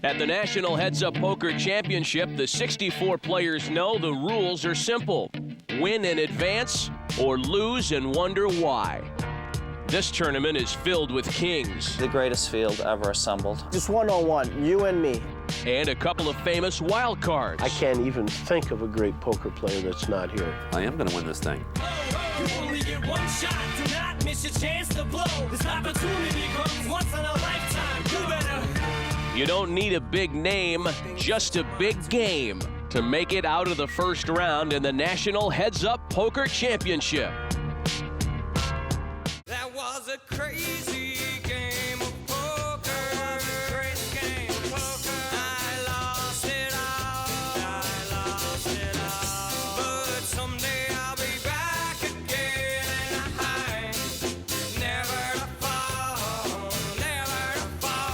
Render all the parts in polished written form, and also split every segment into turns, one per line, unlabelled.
At the National Heads Up Poker Championship, the 64 players know the rules are simple. Win and advance, or lose and wonder why. This tournament is filled with kings.
The greatest field ever assembled.
Just one-on-one, you and me.
And a couple of famous wild cards.
I can't even think of a great poker player that's not here.
I am going to win this thing.
You only get one shot. Do not miss your chance to blow. This opportunity comes once in a lifetime. You better.
You don't need a big name, just a big game to make it out of the first round in the National Heads Up Poker Championship.
That was a crazy game of poker. Crazy game of poker. I lost it all. But someday I'll be back again. And I never to fall, never to fall.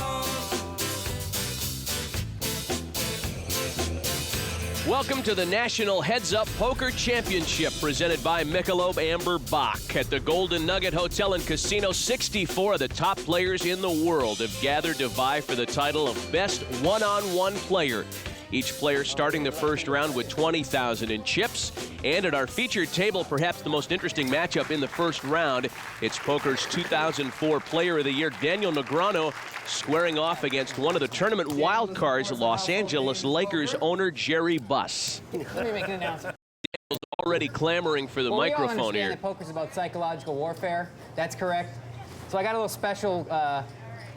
Welcome to the National Heads Up Poker Championship, presented by Michelob Amber Bach. At the Golden Nugget Hotel and Casino, 64 of the top players in the world have gathered to vie for the title of Best One-on-One Player. Each player starting the first round with $20,000 in chips. And at our featured table, perhaps the most interesting matchup in the first round, it's poker's 2004 Player of the Year, Daniel Negreanu, squaring off against one of the tournament wildcards, Los Angeles Lakers owner Jerry Buss.
Let me make an announcement.
Daniel's already clamoring for the
We all
microphone
understand
here.
that poker's about psychological warfare. That's correct. So I got a little special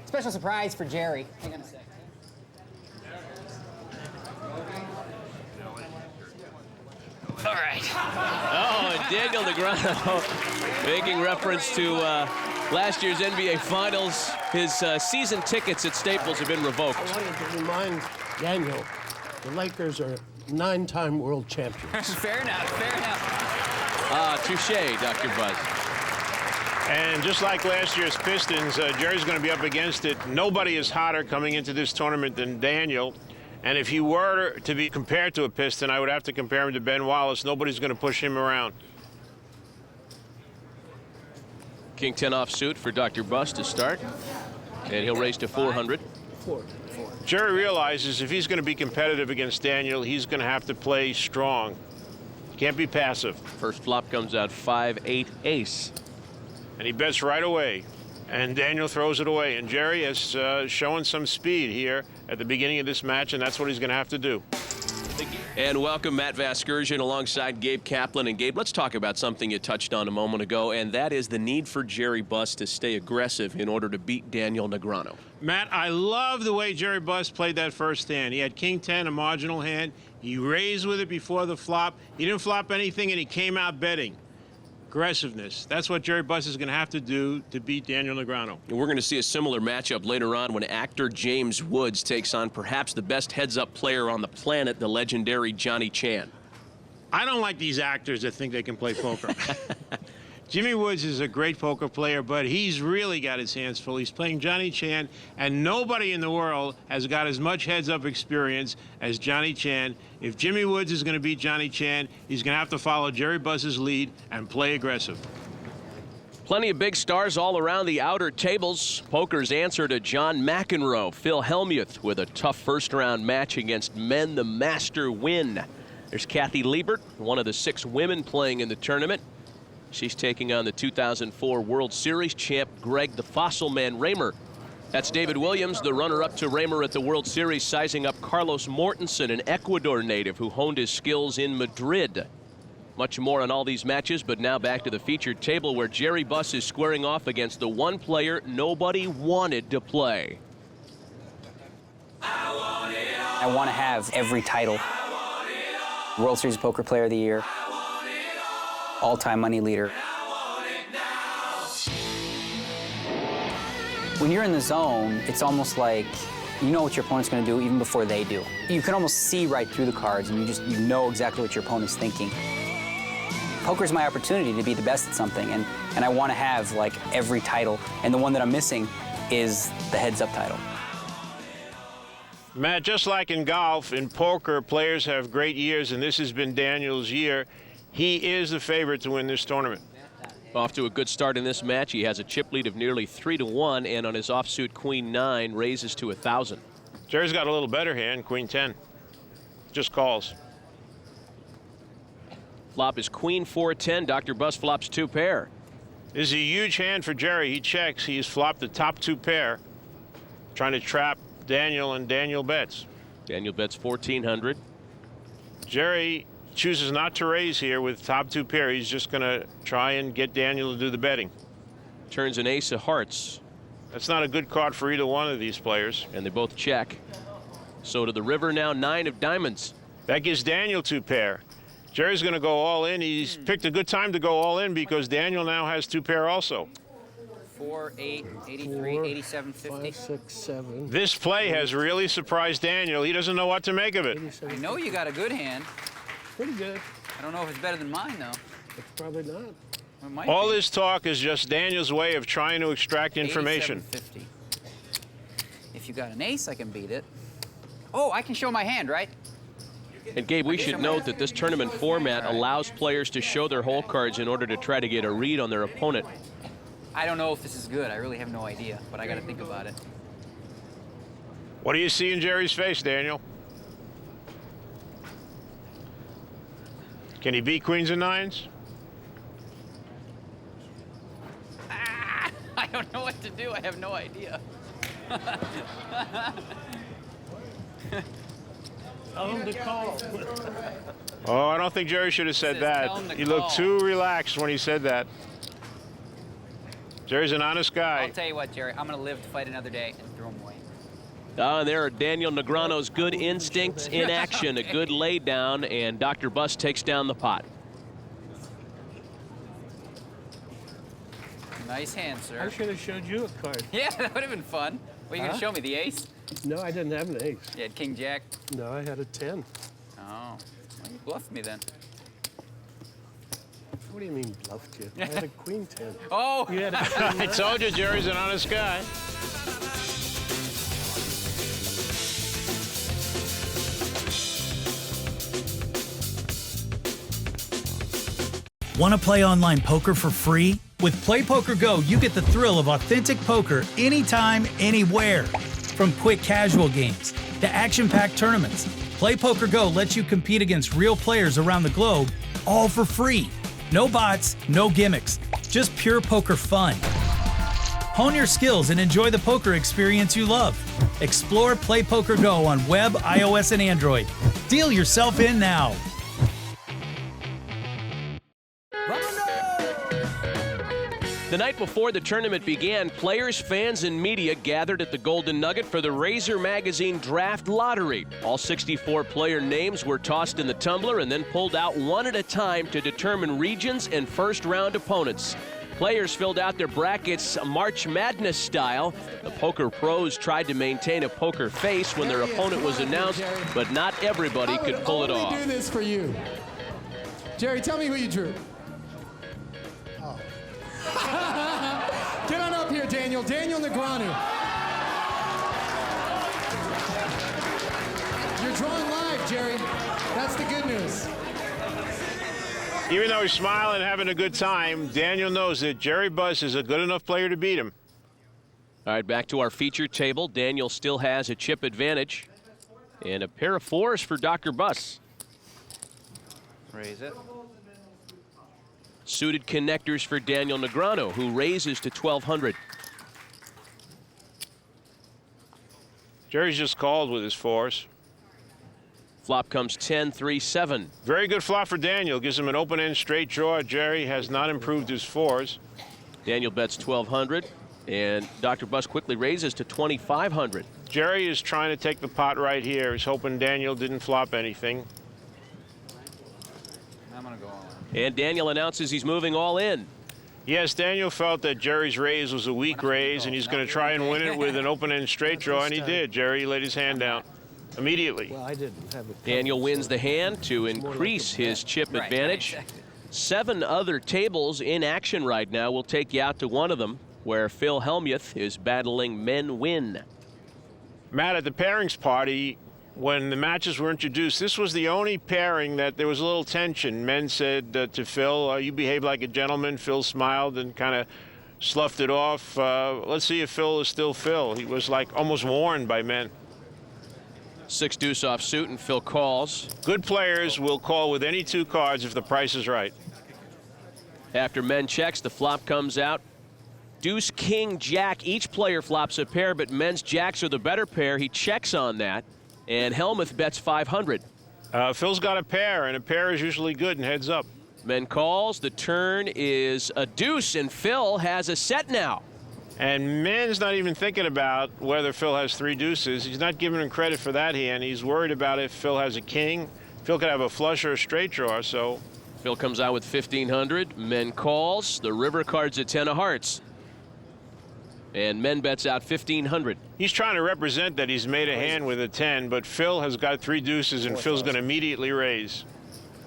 surprise for Jerry. Hang on a sec.
All right. Oh, and Daniel Negreanu making reference to last year's NBA Finals. His season tickets at Staples have been revoked.
I wanted to remind Daniel, the Lakers are 9-time world champions.
Fair enough, fair enough.
Touche, Dr. Buzz.
And just like last year's Pistons, Jerry's going to be up against it. Nobody is hotter coming into this tournament than Daniel. And if he were to be compared to a Piston, I would have to compare him to Ben Wallace. Nobody's going to push him around.
King 10 offsuit for Dr. Buss to start. And he'll raise to 400.
Jerry realizes if he's going to be competitive against Daniel, he's going to have to play strong. Can't be passive.
First flop comes out 5-8 ace.
And he bets right away. And Daniel throws it away. And Jerry is showing some speed here at the beginning of this match, and that's what he's going to have to do.
And welcome Matt Vasgersian alongside Gabe Kaplan. And Gabe, let's talk about something you touched on a moment ago, and that is the need for Jerry Buss to stay aggressive in order to beat Daniel Negreanu.
Matt, I love the way Jerry Buss played that first hand. He had King 10, a marginal hand. He raised with it before the flop. He didn't flop anything, and he came out betting. Aggressiveness. That's what Jerry Buss is going to have to do to beat Daniel Negreanu.
And we're going to see a similar matchup later on when actor James Woods takes on perhaps the best heads-up player on the planet, the legendary Johnny Chan.
I don't like these actors that think they can play poker. Jimmy Woods is a great poker player, but he's really got his hands full. He's playing Johnny Chan, and nobody in the world has got as much heads-up experience as Johnny Chan. If Jimmy Woods is going to beat Johnny Chan, he's going to have to follow Jerry Buss's lead and play aggressive.
Plenty of big stars all around the outer tables. Poker's answer to John McEnroe, Phil Hellmuth with a tough first-round match against men the master Nguyen. There's Kathy Liebert, one of the 6 women playing in the tournament. She's taking on the 2004 World Series champ Greg the Fossil Man Raymer. That's David Williams, the runner-up to Raymer at the World Series, sizing up Carlos Mortensen, an Ecuador native who honed his skills in Madrid. Much more on all these matches, but now back to the featured table where Jerry Buss is squaring off against the one player nobody wanted to play.
I want to have every title. World Series Poker Player of the Year. All-time money leader. When you're in the zone, it's almost like you know what your opponent's going to do even before they do. You can almost see right through the cards, and you know exactly what your opponent's thinking. Poker's my opportunity to be the best at something, and I want to have like every title, and the one that I'm missing is the heads-up title.
Matt, just like in golf, in poker, players have great years, and this has been Daniel's year. He is the favorite to win this tournament.
Off to a good start in this match. He has a chip lead of nearly 3-1, and on his offsuit Queen 9 raises to 1,000.
Jerry's got a little better hand, Queen 10. Just calls.
Flop is Queen 4-10. Dr. Bus flops 2 pair.
This is a huge hand for Jerry. He checks. He's flopped the top 2 pair, trying to trap Daniel, and Daniel bets.
Daniel bets 1,400.
Jerry chooses not to raise here with top 2 pair. He's just going to try and get Daniel to do the betting.
Turns an ace of hearts.
That's not a good card for either one of these players.
And they both check. So to the river now, 9 of diamonds.
That gives Daniel 2 pair. Jerry's going to go all in. He's picked a good time to go all in because Daniel now has 2 pair also.
4, 8, 83, 87, 50.
5, 6, 7.
This play has really surprised Daniel. He doesn't know what to make of it.
I know you got a good hand.
Pretty good.
I don't know if it's better than mine, though.
It's probably not.
It might
All
be.
this talk is just Daniel's way of trying to extract information.
87.50. If you got an ace, I can beat it. Oh, I can show my hand, right?
And Gabe, we should note that this tournament format allows players to show their hole cards in order to try to get a read on their opponent.
I don't know if this is good. I really have no idea, but I got to think about it.
What do you see in Jerry's face, Daniel? Can he beat queens and nines?
I don't know what to do. I have no idea.
Tell him to call.
Oh, I don't think Jerry should have said that.
tell him to
He looked
call.
too relaxed when he said that. Jerry's an honest guy.
I'll tell you what, Jerry. I'm going to live to fight another day and throw him away.
And there are Daniel Negreanu's good instincts in action, a good lay down, and Dr. Bus takes down the pot.
Nice hand,
I
sir.
should have showed you a card.
Yeah, that would have been fun. What are you going to show me, the ace?
No, I didn't have an ace.
You had king jack?
No, I had a 10.
Oh. Well, you bluffed me then.
What do you mean bluffed you? I had a queen 10.
Oh!
You had a
I told you Jerry's an honest guy.
Want to play online poker for free? With PlayPokerGo, you get the thrill of authentic poker anytime, anywhere. From quick casual games to action-packed tournaments, PlayPokerGo lets you compete against real players around the globe, all for free. No bots, no gimmicks, just pure poker fun. Hone your skills and enjoy the poker experience you love. Explore PlayPokerGo on web, iOS, and Android. Deal yourself in now.
The night before the tournament began, players, fans, and media gathered at the Golden Nugget for the Razor Magazine Draft Lottery. All 64 player names were tossed in the tumbler and then pulled out one at a time to determine regions and first-round opponents. Players filled out their brackets March Madness style. The poker pros tried to maintain a poker face when their opponent was announced, but not everybody could pull it
I
off.
would only do this for you. Jerry, tell me who you drew. Get on up here, Daniel. Daniel Negreanu. You're drawing live, Jerry. That's the good news.
Even though he's smiling and having a good time, Daniel knows that Jerry Buss is a good enough player to beat him.
All right, back to our feature table. Daniel still has a chip advantage. And a pair of fours for Dr. Bus.
Raise it.
Suited connectors for Daniel Negreanu, who raises to 1,200.
Jerry's just called with his fours.
Flop comes 10-3-7.
Very good flop for Daniel. Gives him an open-end straight draw. Jerry has not improved his fours.
Daniel bets 1,200, and Dr. Bus quickly raises to 2,500.
Jerry is trying to take the pot right here. He's hoping Daniel didn't flop anything.
I'm going to go on.
And Daniel announces he's moving all in.
Yes, Daniel felt that Jerry's raise was a weak raise, and he's going to try and win it with an open-end straight draw, and he did. Jerry laid his hand down immediately.
Well, I didn't have it.
Daniel wins the hand to increase his chip advantage. 7 other tables in action right now. We'll take you out to one of them, where Phil Hellmuth is battling Nguyen.
Matt, at the pairings party, when the matches were introduced, this was the only pairing that there was a little tension. Men said to Phil, you behave like a gentleman. Phil smiled and kind of sloughed it off. Let's see if Phil is still Phil. He was like almost warned by men.
6 deuce off suit, and Phil calls.
Good players will call with any 2 cards if the price is right.
After men checks, the flop comes out. Deuce, king, jack. Each player flops a pair, but men's jacks are the better pair. He checks on that, and Hellmuth bets 500.
Phil's got a pair, and a pair is usually good and heads up.
Men calls. The turn is a deuce, and Phil has a set now.
And men's not even thinking about whether Phil has 3 deuces. He's not giving him credit for that hand. He's worried about if Phil has a king. Phil could have a flush or a straight draw, so.
Phil comes out with 1,500. Men calls. The river card's a 10 of hearts. And men bets out 1,500.
He's trying to represent that he's made a hand with a 10, but Phil has got 3 deuces, and Phil's going to immediately raise.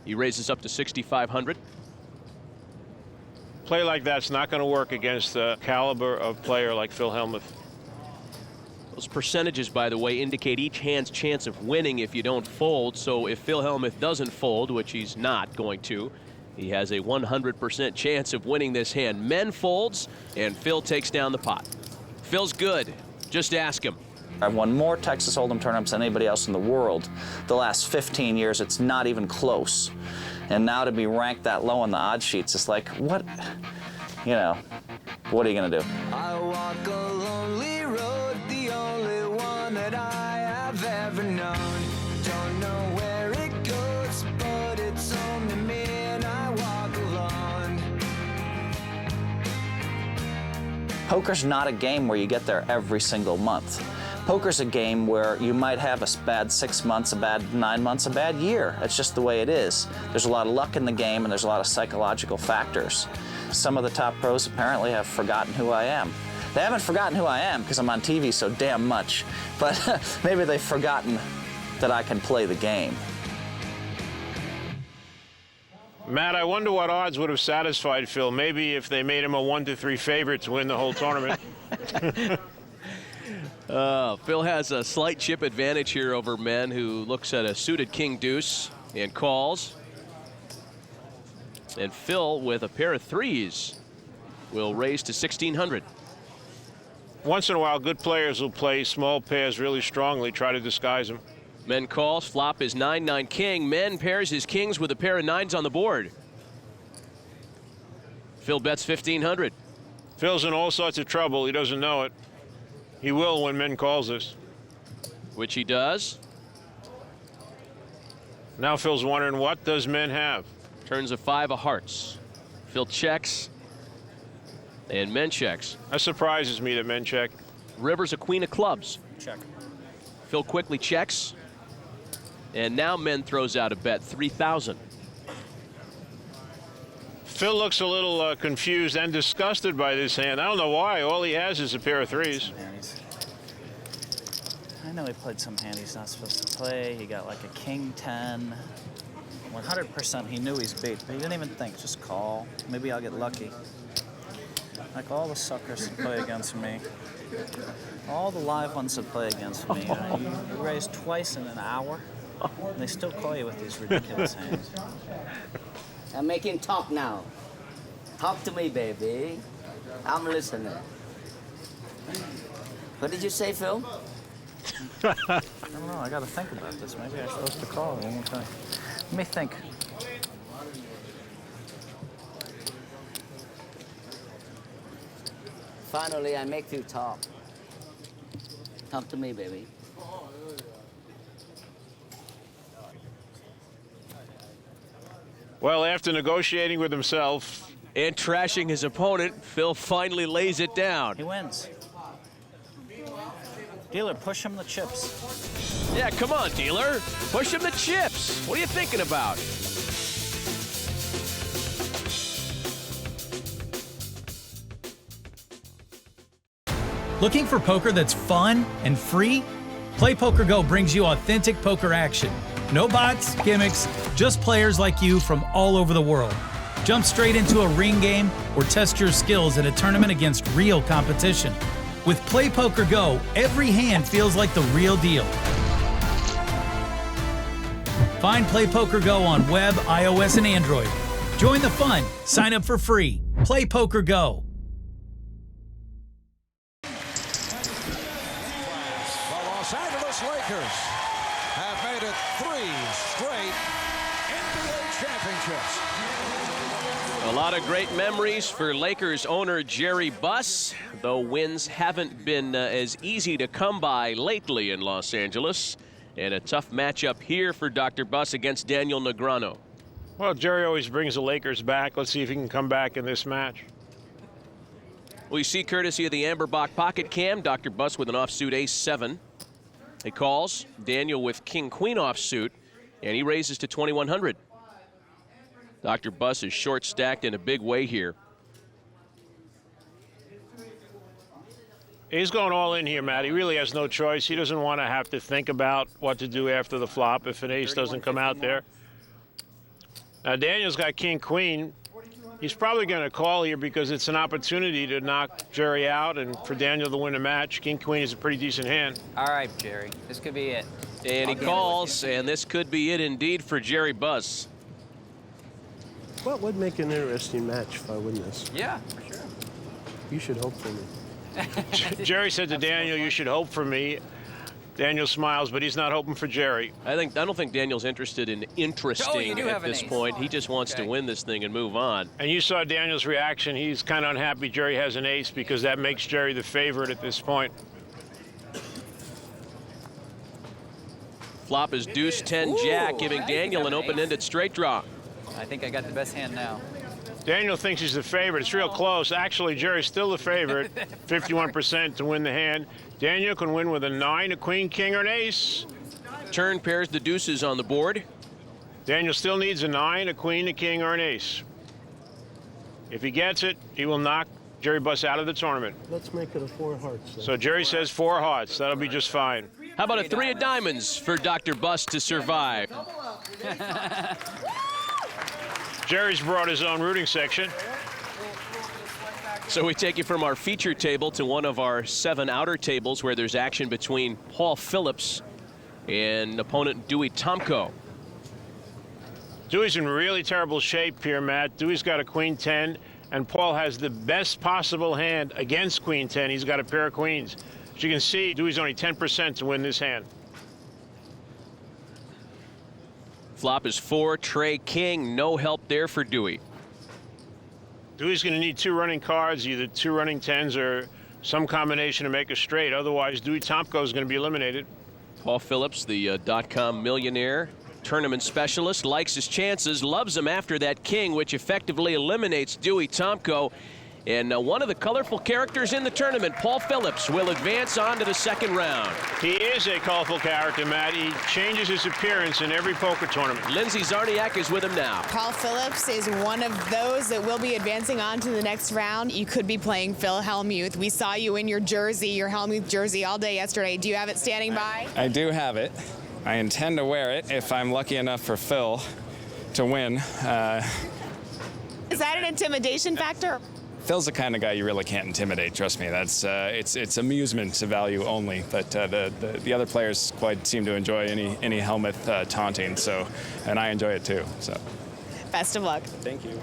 He raises up to 6,500.
Play like that's not going to work against the caliber of player like Phil Hellmuth.
Those percentages, by the way, indicate each hand's chance of winning if you don't fold. So if Phil Hellmuth doesn't fold, which he's not going to, he has a 100% chance of winning this hand. Men folds, and Phil takes down the pot. Phil's good. Just ask him.
I've won more Texas Hold'em tournaments than anybody else in the world. The last 15 years, it's not even close. And now to be ranked that low on the odds sheets, it's like, what, you know, what are you going to do?
I walk a lonely road, the only one that I have ever known. Don't know where it goes, but it's only me and I walk alone.
Poker's not a game where you get there every single month. Poker's a game where you might have a bad 6 months, a bad 9 months, a bad year. It's just the way it is. There's a lot of luck in the game, and there's a lot of psychological factors. Some of the top pros apparently have forgotten who I am. They haven't forgotten who I am because I'm on TV so damn much, but maybe they've forgotten that I can play the game.
Matt, I wonder what odds would have satisfied Phil. Maybe if they made him a 1-3 favorite to win the whole tournament.
Phil has a slight chip advantage here over men, who looks at a suited king deuce and calls. And Phil, with a pair of 3s, will raise to 1,600.
Once in a while, good players will play small pairs really strongly, try to disguise them.
Men calls. Flop is 9-9 king. Men pairs his kings with a pair of 9s on the board. Phil bets 1,500.
Phil's in all sorts of trouble. He doesn't know it. He will when men calls this.
Which he does.
Now Phil's wondering, what does men have?
Turns a 5 of hearts. Phil checks. And men checks.
That surprises me that men check.
River's a queen of clubs.
Check.
Phil quickly checks. And now men throws out a bet, 3,000.
Phil looks a little confused and disgusted by this hand. I don't know why. All he has is a pair of 3s.
I know he played some hand he's not supposed to play. He got like a king 10. 100% he knew he's beat, but he didn't even think. Just call. Maybe I'll get lucky. Like all the suckers that play against me. All the live ones that play against me. You raise twice in an hour, and they still call you with these ridiculous hands.
I'm making talk now. Talk to me, baby. I'm listening. What did you say, Phil?
I don't know. I got to think about this. Maybe I'm supposed to call one more time. Let me think.
Finally, I make you talk. Talk to me, baby.
Well, after negotiating with himself
and trashing his opponent, Phil finally lays it down.
He wins. Dealer, push him the chips.
Yeah, come on, dealer. Push him the chips. What are you thinking about?
Looking for poker that's fun and free? PlayPokerGo brings you authentic poker action. No bots, gimmicks, just players like you from all over the world. Jump straight into a ring game or test your skills at a tournament against real competition. With PlayPokerGo, every hand feels like the real deal. Find PlayPokerGo on web, iOS, and Android. Join the fun. Sign up for free. PlayPokerGo.
The Los Angeles Lakers have made it 3 straight NBA championships.
A lot of great memories for Lakers owner Jerry Buss, though wins haven't been as easy to come by lately in Los Angeles. And a tough matchup here for Dr. Buss against Daniel Negreanu.
Well, Jerry always brings the Lakers back. Let's see if he can come back in this match.
We see courtesy of the Amberbach pocket cam, Dr. Buss with an offsuit ace-7. He calls, Daniel with king-queen offsuit, and he raises to 2,100. Dr. Buss is short-stacked in a big way here.
He's going all in here, Matt. He really has no choice. He doesn't want to have to think about what to do after the flop if an ace doesn't come out there. Now, Daniel's got king-queen. He's probably going to call here because it's an opportunity to knock Jerry out and for Daniel to win a match. King-queen is a pretty decent hand.
All right, Jerry. This could be it.
And he calls, and this could be it indeed for Jerry Buss.
What would make an interesting match if I win this?
Yeah, for sure.
You should hope for me.
Jerry said to Daniel, you should hope for me. Daniel smiles, but he's not hoping for Jerry.
I don't think Daniel's interested in interesting at this point. He just wants to win this thing and move on.
And you saw Daniel's reaction. He's kind of unhappy Jerry has an ace because that makes Jerry the favorite at this point.
Flop is deuce 10 jack, giving Daniel an open-ended straight draw.
I think I got the best hand now.
Daniel thinks he's the favorite. It's real close. Actually, Jerry's still the favorite, 51% to win the hand. Daniel can win with a 9, a queen, king, or an ace.
Turn pairs the deuces on the board.
Daniel still needs a 9, a queen, a king, or an ace. If he gets it, he will knock Jerry Buss out of the tournament.
Let's make it a 4 hearts. Then.
So Jerry says 4 hearts. That'll be just fine.
How about a 3 of diamonds for Dr. Buss to survive?
Jerry's brought his own rooting section.
So we take you from our feature table to one of our 7 outer tables where there's action between Paul Phillips and opponent Dewey Tomko.
Dewey's in really terrible shape here, Matt. Dewey's got a queen 10, and Paul has the best possible hand against queen 10. He's got a pair of queens. As you can see, Dewey's only 10% to win this hand.
Flop is 4, tray king, no help there for Dewey.
Dewey's going to need 2 running cards, either 2 running 10s or some combination to make a straight. Otherwise, Dewey Tomko is going to be eliminated.
Paul Phillips, the .com millionaire, tournament specialist, likes his chances, loves him after that king, which effectively eliminates Dewey Tomko. And one of the colorful characters in the tournament, Paul Phillips, will advance on to the second round.
He is a colorful character, Matt. He changes his appearance in every poker tournament.
Lindsay Czarniak is with him now.
Paul Phillips is one of those that will be advancing on to the next round. You could be playing Phil Hellmuth. We saw you in your jersey, your Hellmuth jersey, all day yesterday. Do you have it standing by?
I do have it. I intend to wear it if I'm lucky enough for Phil to win.
Is that an intimidation factor?
Phil's the kind of guy you really can't intimidate. Trust me. That's it's amusement value only. But the other players quite seem to enjoy any Hellmuth taunting. So, and I enjoy it too. So,
best of luck.
Thank you.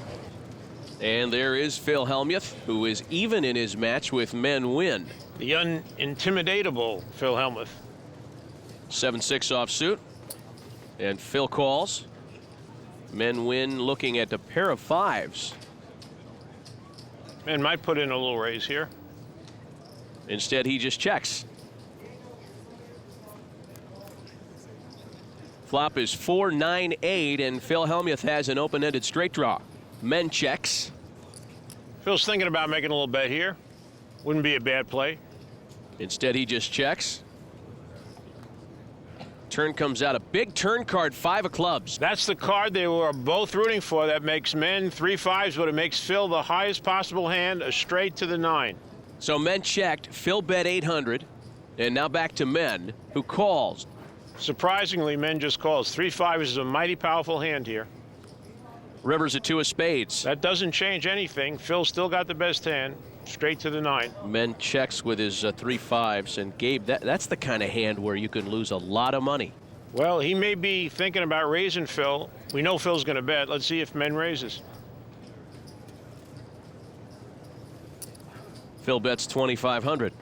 And there is Phil Hellmuth, who is even in his match with Nguyen.
The unintimidatable Phil Hellmuth.
7-6 offsuit, and Phil calls. Nguyen looking at a pair of 5s.
Man might put in a little raise here.
Instead, he just checks. Flop is 4-9-8, and Phil Hellmuth has an open-ended straight draw. Men checks.
Phil's thinking about making a little bet here. Wouldn't be a bad play.
Instead, he just checks. Turn comes out, a big turn card, 5 of clubs.
That's the card they were both rooting for. That makes men 3 5s, but it makes Phil the highest possible hand, a straight to the 9.
So men checked, Phil bet 800, and now back to men, who calls.
Surprisingly, men just calls. 3 5s is a mighty powerful hand here.
River's a 2 of spades.
That doesn't change anything. Phil's still got the best hand, straight to the 9.
Men checks with his 3 5s, and Gabe, that's the kind of hand where you can lose a lot of money.
Well, he may be thinking about raising Phil. We know Phil's going to bet. Let's see if men raises.
Phil bets 2,500.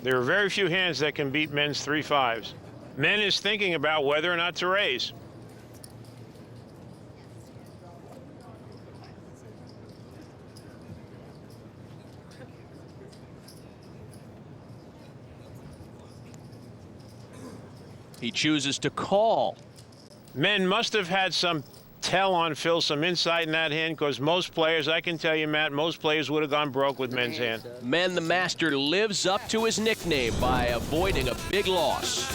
There are very few hands that can beat men's 3-5s. Men is thinking about whether or not to raise.
He chooses to call.
Men must have had some tell on Phil, some insight in that hand, because most players, I can tell you, Matt, most players would have gone broke with men's hand.
Men, the master lives up to his nickname by avoiding a big loss.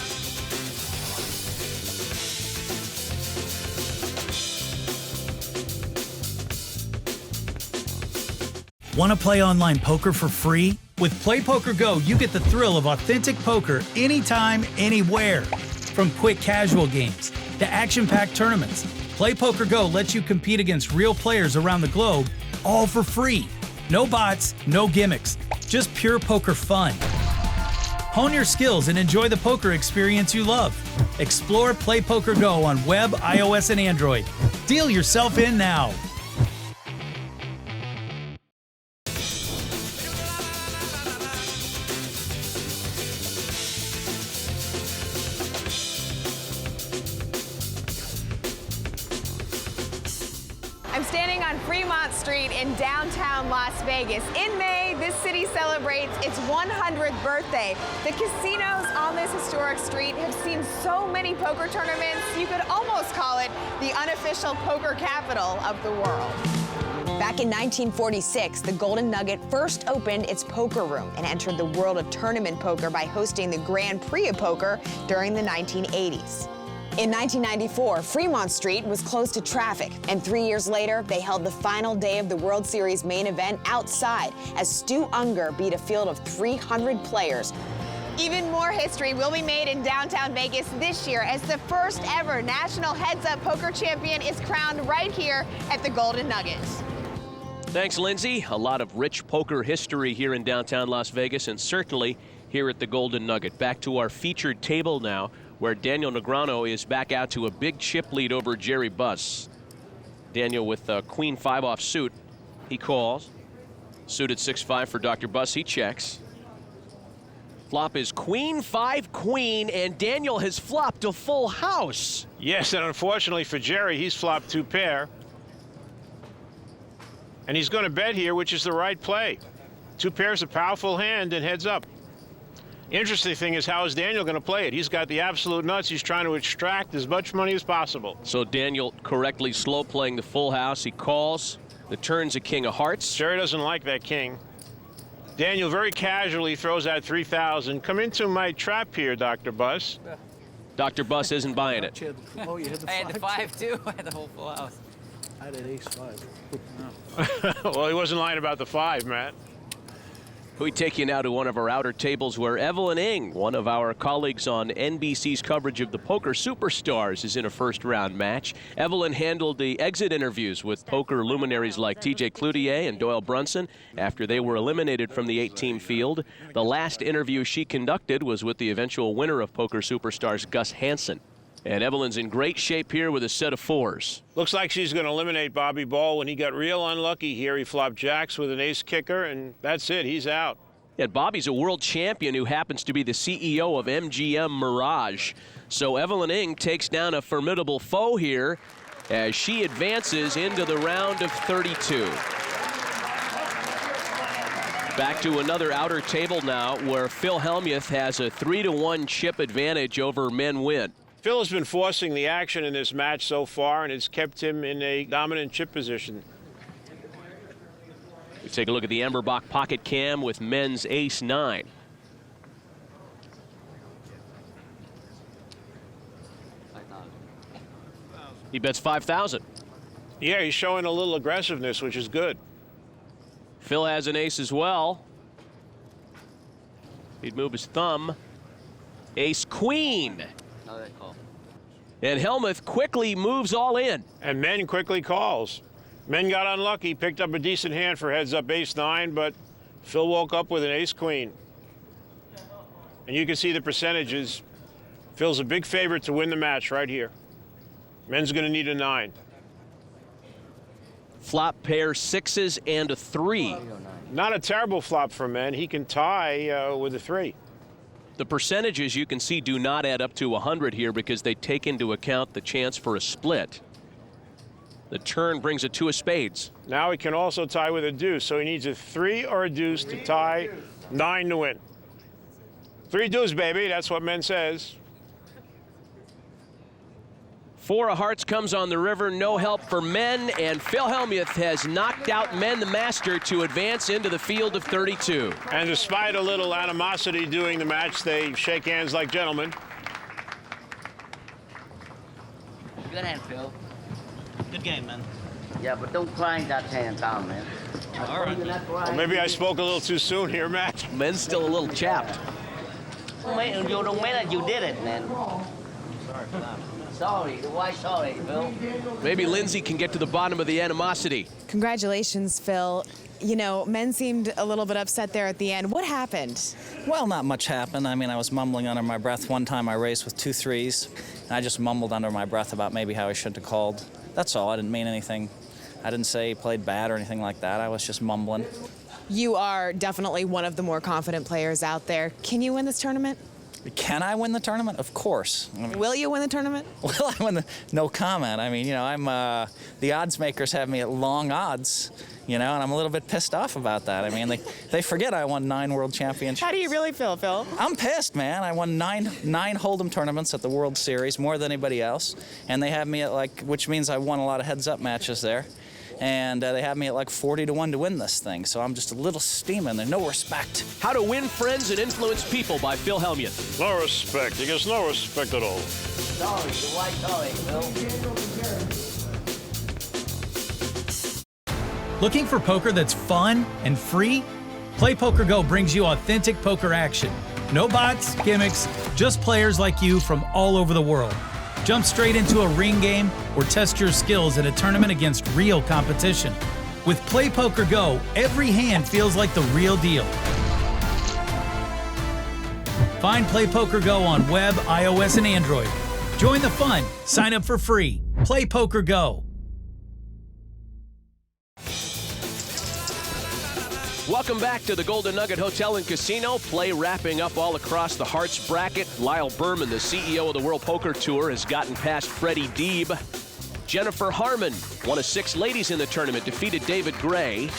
Want to play online poker for free? With PlayPokerGo, you get the thrill of authentic poker anytime, anywhere. From quick casual games to action-packed tournaments, PlayPokerGo lets you compete against real players around the globe, all for free. No bots, no gimmicks, just pure poker fun. Hone your skills and enjoy the poker experience you love. Explore PlayPokerGo on web, iOS, and Android. Deal yourself in now.
I'm standing on Fremont Street in downtown Las Vegas. In May, this city celebrates its 100th birthday. The casinos on this historic street have seen so many poker tournaments, you could almost call it the unofficial poker capital of the world. Back in 1946, the Golden Nugget first opened its poker room and entered the world of tournament poker by hosting the Grand Prix of Poker during the 1980s. In 1994, Fremont Street was closed to traffic, and 3 years later, they held the final day of the World Series main event outside as Stu Unger beat a field of 300 players. Even more history will be made in downtown Vegas this year as the first ever national heads-up poker champion is crowned right here at the Golden Nugget.
Thanks, Lindsay. A lot of rich poker history here in downtown Las Vegas, and certainly here at the Golden Nugget. Back to our featured table now, where Daniel Negreanu is back out to a big chip lead over Jerry Buss. Daniel with Queen 5 offsuit. He calls. Suited 6-5 for Dr. Buss. He checks. Flop is Queen 5 Queen, and Daniel has flopped a full house.
Yes, and unfortunately for Jerry, he's flopped 2 pair. And he's going to bet here, which is the right play. 2 pairs, a powerful hand, and heads up. Interesting thing is, how is Daniel going to play it? He's got the absolute nuts. He's trying to extract as much money as possible.
So Daniel correctly slow playing the full house. He calls. The turn's a king of hearts.
Jerry doesn't like that king. Daniel very casually throws out 3,000. Come into my trap here, Dr. Buss.
Dr. Buss isn't buying it.
Oh, you had the 5?
I had the 5 too. I had the whole full house.
I had an ace-5.
Well, he wasn't lying about the 5, Matt.
We take you now to one of our outer tables where Evelyn Ng, one of our colleagues on NBC's coverage of the Poker Superstars, is in a first-round match. Evelyn handled the exit interviews with poker luminaries like TJ Cloutier and Doyle Brunson after they were eliminated from the 8-team field. The last interview she conducted was with the eventual winner of Poker Superstars, Gus Hansen. And Evelyn's in great shape here with a set of 4s.
Looks like she's going to eliminate Bobby Ball. When he got real unlucky here, he flopped jacks with an ace kicker, and that's it. He's out.
And Bobby's a world champion who happens to be the CEO of MGM Mirage. So Evelyn Ng takes down a formidable foe here as she advances into the round of 32. Back to another outer table now where Phil Hellmuth has a 3-1 chip advantage over Nguyen.
Phil has been forcing the action in this match so far, and it's kept him in a dominant chip position.
We take a look at the Amberbach pocket cam with men's ace-9. He bets 5,000.
Yeah, he's showing a little aggressiveness, which is good.
Phil has an ace as well. He'd move his thumb. Ace-queen. And Hellmuth quickly moves all in.
And Men quickly calls. Men got unlucky, picked up a decent hand for heads-up ace-9, but Phil woke up with an ace-queen. And you can see the percentages. Phil's a big favorite to win the match right here. Men's going to need a 9.
Flop pair 6s and a 3.
Not a terrible flop for Men. He can tie with a 3.
The percentages you can see do not add up to 100 here because they take into account the chance for a split. The turn brings a 2 of spades.
Now he can also tie with a deuce, so he needs a 3 or a deuce to tie 9 to win. 3 deuce, baby, that's what men says.
4 of hearts comes on the river, no help for men, and Phil Hellmuth has knocked out men the master to advance into the field of 32.
And despite a little animosity during the match, they shake hands like gentlemen.
Good hand, Phil.
Good game, man.
Yeah, but don't cry in that hand, Tom, man.
All right.
Well, maybe I spoke a little too soon here, Matt.
Men's still a little chapped.
You don't mean that you did it, man.
Sorry for that.
Sorry. Why sorry, Phil?
Maybe Lindsay can get to the bottom of the animosity.
Congratulations, Phil. You know, men seemed a little bit upset there at the end. What happened?
Well, not much happened. I mean, I was mumbling under my breath. One time I raised with 2 threes, and I just mumbled under my breath about maybe how I shouldn't have called. That's all. I didn't mean anything. I didn't say he played bad or anything like that. I was just mumbling.
You are definitely one of the more confident players out there. Can you win this tournament?
Can I win the tournament? Of course. I mean,
will you win the tournament?
Will I win the... No comment. I mean, you know, I'm... the odds makers have me at long odds, you know, and I'm a little bit pissed off about that. I mean, they forget I won 9 world championships.
How do you really feel, Phil?
I'm pissed, man. I won nine Hold'em tournaments at the World Series, more than anybody else, and they have me at like... Which means I won a lot of heads-up matches there. And they have me at like 40 to 1 to win this thing. So I'm just a little steaming. There's no respect.
How to Win Friends and Influence People by Phil Hellmuth.
No respect. He gets no respect at all.
Sorry. Why sorry, Phil?
Looking for poker that's fun and free? Play PokerGO brings you authentic poker action. No bots, gimmicks, just players like you from all over the world. Jump straight into a ring game or test your skills at a tournament against real competition. With Play PokerGO, every hand feels like the real deal. Find Play PokerGO on web, iOS, and Android. Join the fun. Sign up for free. Play PokerGO.
Welcome back to the Golden Nugget Hotel and Casino. Play wrapping up all across the Hearts bracket. Lyle Berman, the CEO of the World Poker Tour, has gotten past Freddy Deeb. Jennifer Harman, one of 6 ladies in the tournament, defeated David Gray.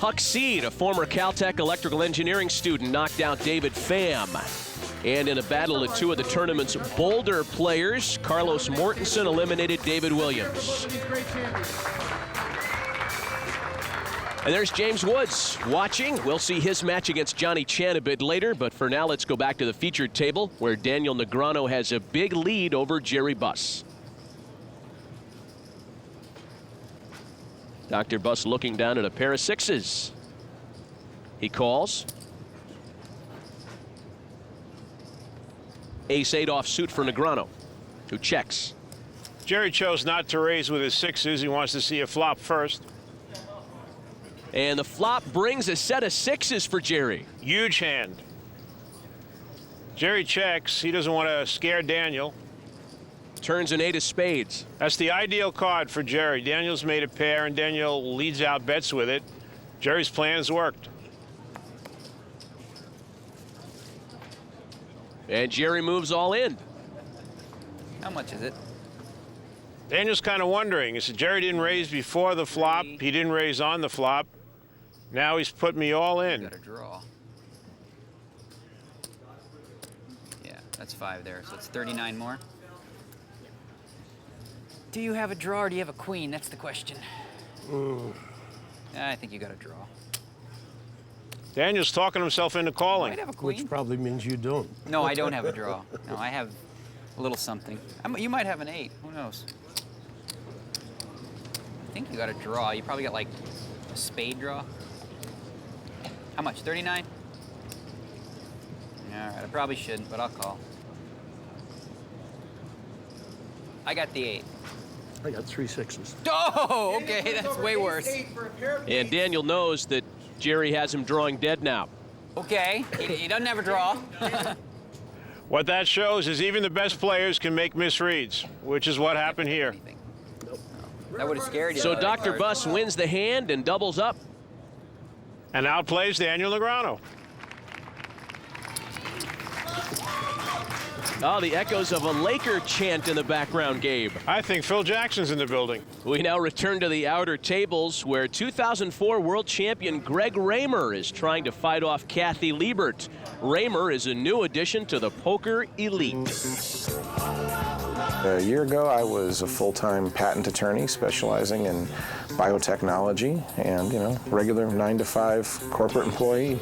Huck Seed, a former Caltech electrical engineering student, knocked out David Pham. And in a battle of 2 of the tournament's bolder players, Carlos Mortensen eliminated David Williams. And there's James Woods watching. We'll see his match against Johnny Chan a bit later, but for now, let's go back to the featured table where Daniel Negreanu has a big lead over Jerry Buss. Dr. Buss looking down at a pair of 6s. He calls. Ace-8 offsuit for Negreanu, who checks.
Jerry chose not to raise with his 6s. He wants to see a flop first.
And the flop brings a set of 6s for Jerry.
Huge hand. Jerry checks. He doesn't want to scare Daniel.
Turns an 8 of spades.
That's the ideal card for Jerry. Daniel's made a pair, and Daniel leads out bets with it. Jerry's plans worked.
And Jerry moves all in.
How much is it?
Daniel's kind of wondering. He said Jerry didn't raise before the flop. He didn't raise on the flop. Now he's put me all in.
Got a draw. Yeah, that's 5 there, so it's 39 more. Do you have a draw or do you have a queen? That's the question. I think you got a draw.
Daniel's talking himself into calling.
Might have a queen.
Which probably means you don't.
No, I don't have a draw. No, I have a little something. You might have an 8. Who knows? I think you got a draw. You probably got like a spade draw. How much? 39? All right, I probably shouldn't, but I'll call. I got the 8.
I got 3 6s.
Oh, okay, that's way worse.
And Daniel knows that Jerry has him drawing dead now.
Okay, he doesn't have a draw.
What that shows is even the best players can make misreads, which is what happened here.
That would have scared you.
So Dr. Buss wins the hand and doubles up.
And outplays Daniel Negreanu.
Oh, the echoes of a Laker chant in the background, Gabe.
I think Phil Jackson's in the building.
We now return to the outer tables where 2004 world champion Greg Raymer is trying to fight off Kathy Liebert. Raymer is a new addition to the poker elite.
A year ago, I was a full-time patent attorney specializing in biotechnology and, regular 9-to-5 corporate employee.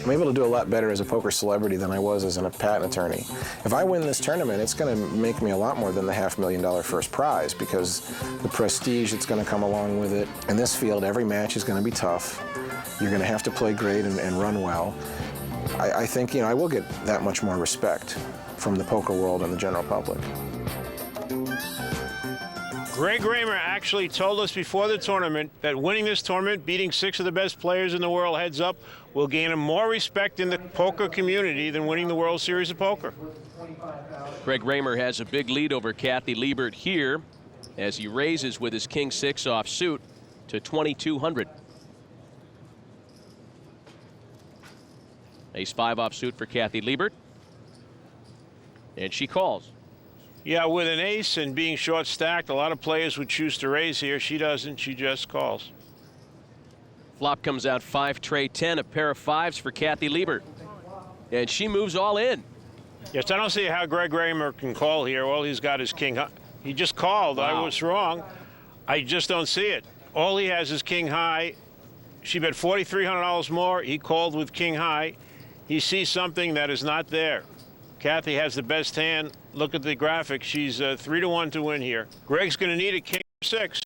I'm able to do a lot better as a poker celebrity than I was as a patent attorney. If I win this tournament, it's going to make me a lot more than the $500,000 first prize because the prestige that's going to come along with it. In this field, every match is going to be tough. You're going to have to play great and run well. I think, I will get that much more respect from the poker world and the general public.
Greg Raymer actually told us before the tournament that winning this tournament, beating 6 of the best players in the world heads up, will gain him more respect in the poker community than winning the World Series of Poker.
Greg Raymer has a big lead over Kathy Liebert here as he raises with his king-6 offsuit to 2,200. Ace-5 offsuit for Kathy Liebert. And she calls.
Yeah, with an ace and being short stacked, a lot of players would choose to raise here. She doesn't. She just calls.
Flop comes out 5 tray 10, a pair of 5s for Kathy Liebert. And she moves all in.
Yes, I don't see how Greg Raymer can call here. All he's got is king high. He just called. Wow. I was wrong. I just don't see it. All he has is king high. She bet $4,300 more. He called with king high. He sees something that is not there. Kathy has the best hand. Look at the graphic. She's 3-1 to win here. Greg's going to need a king 6.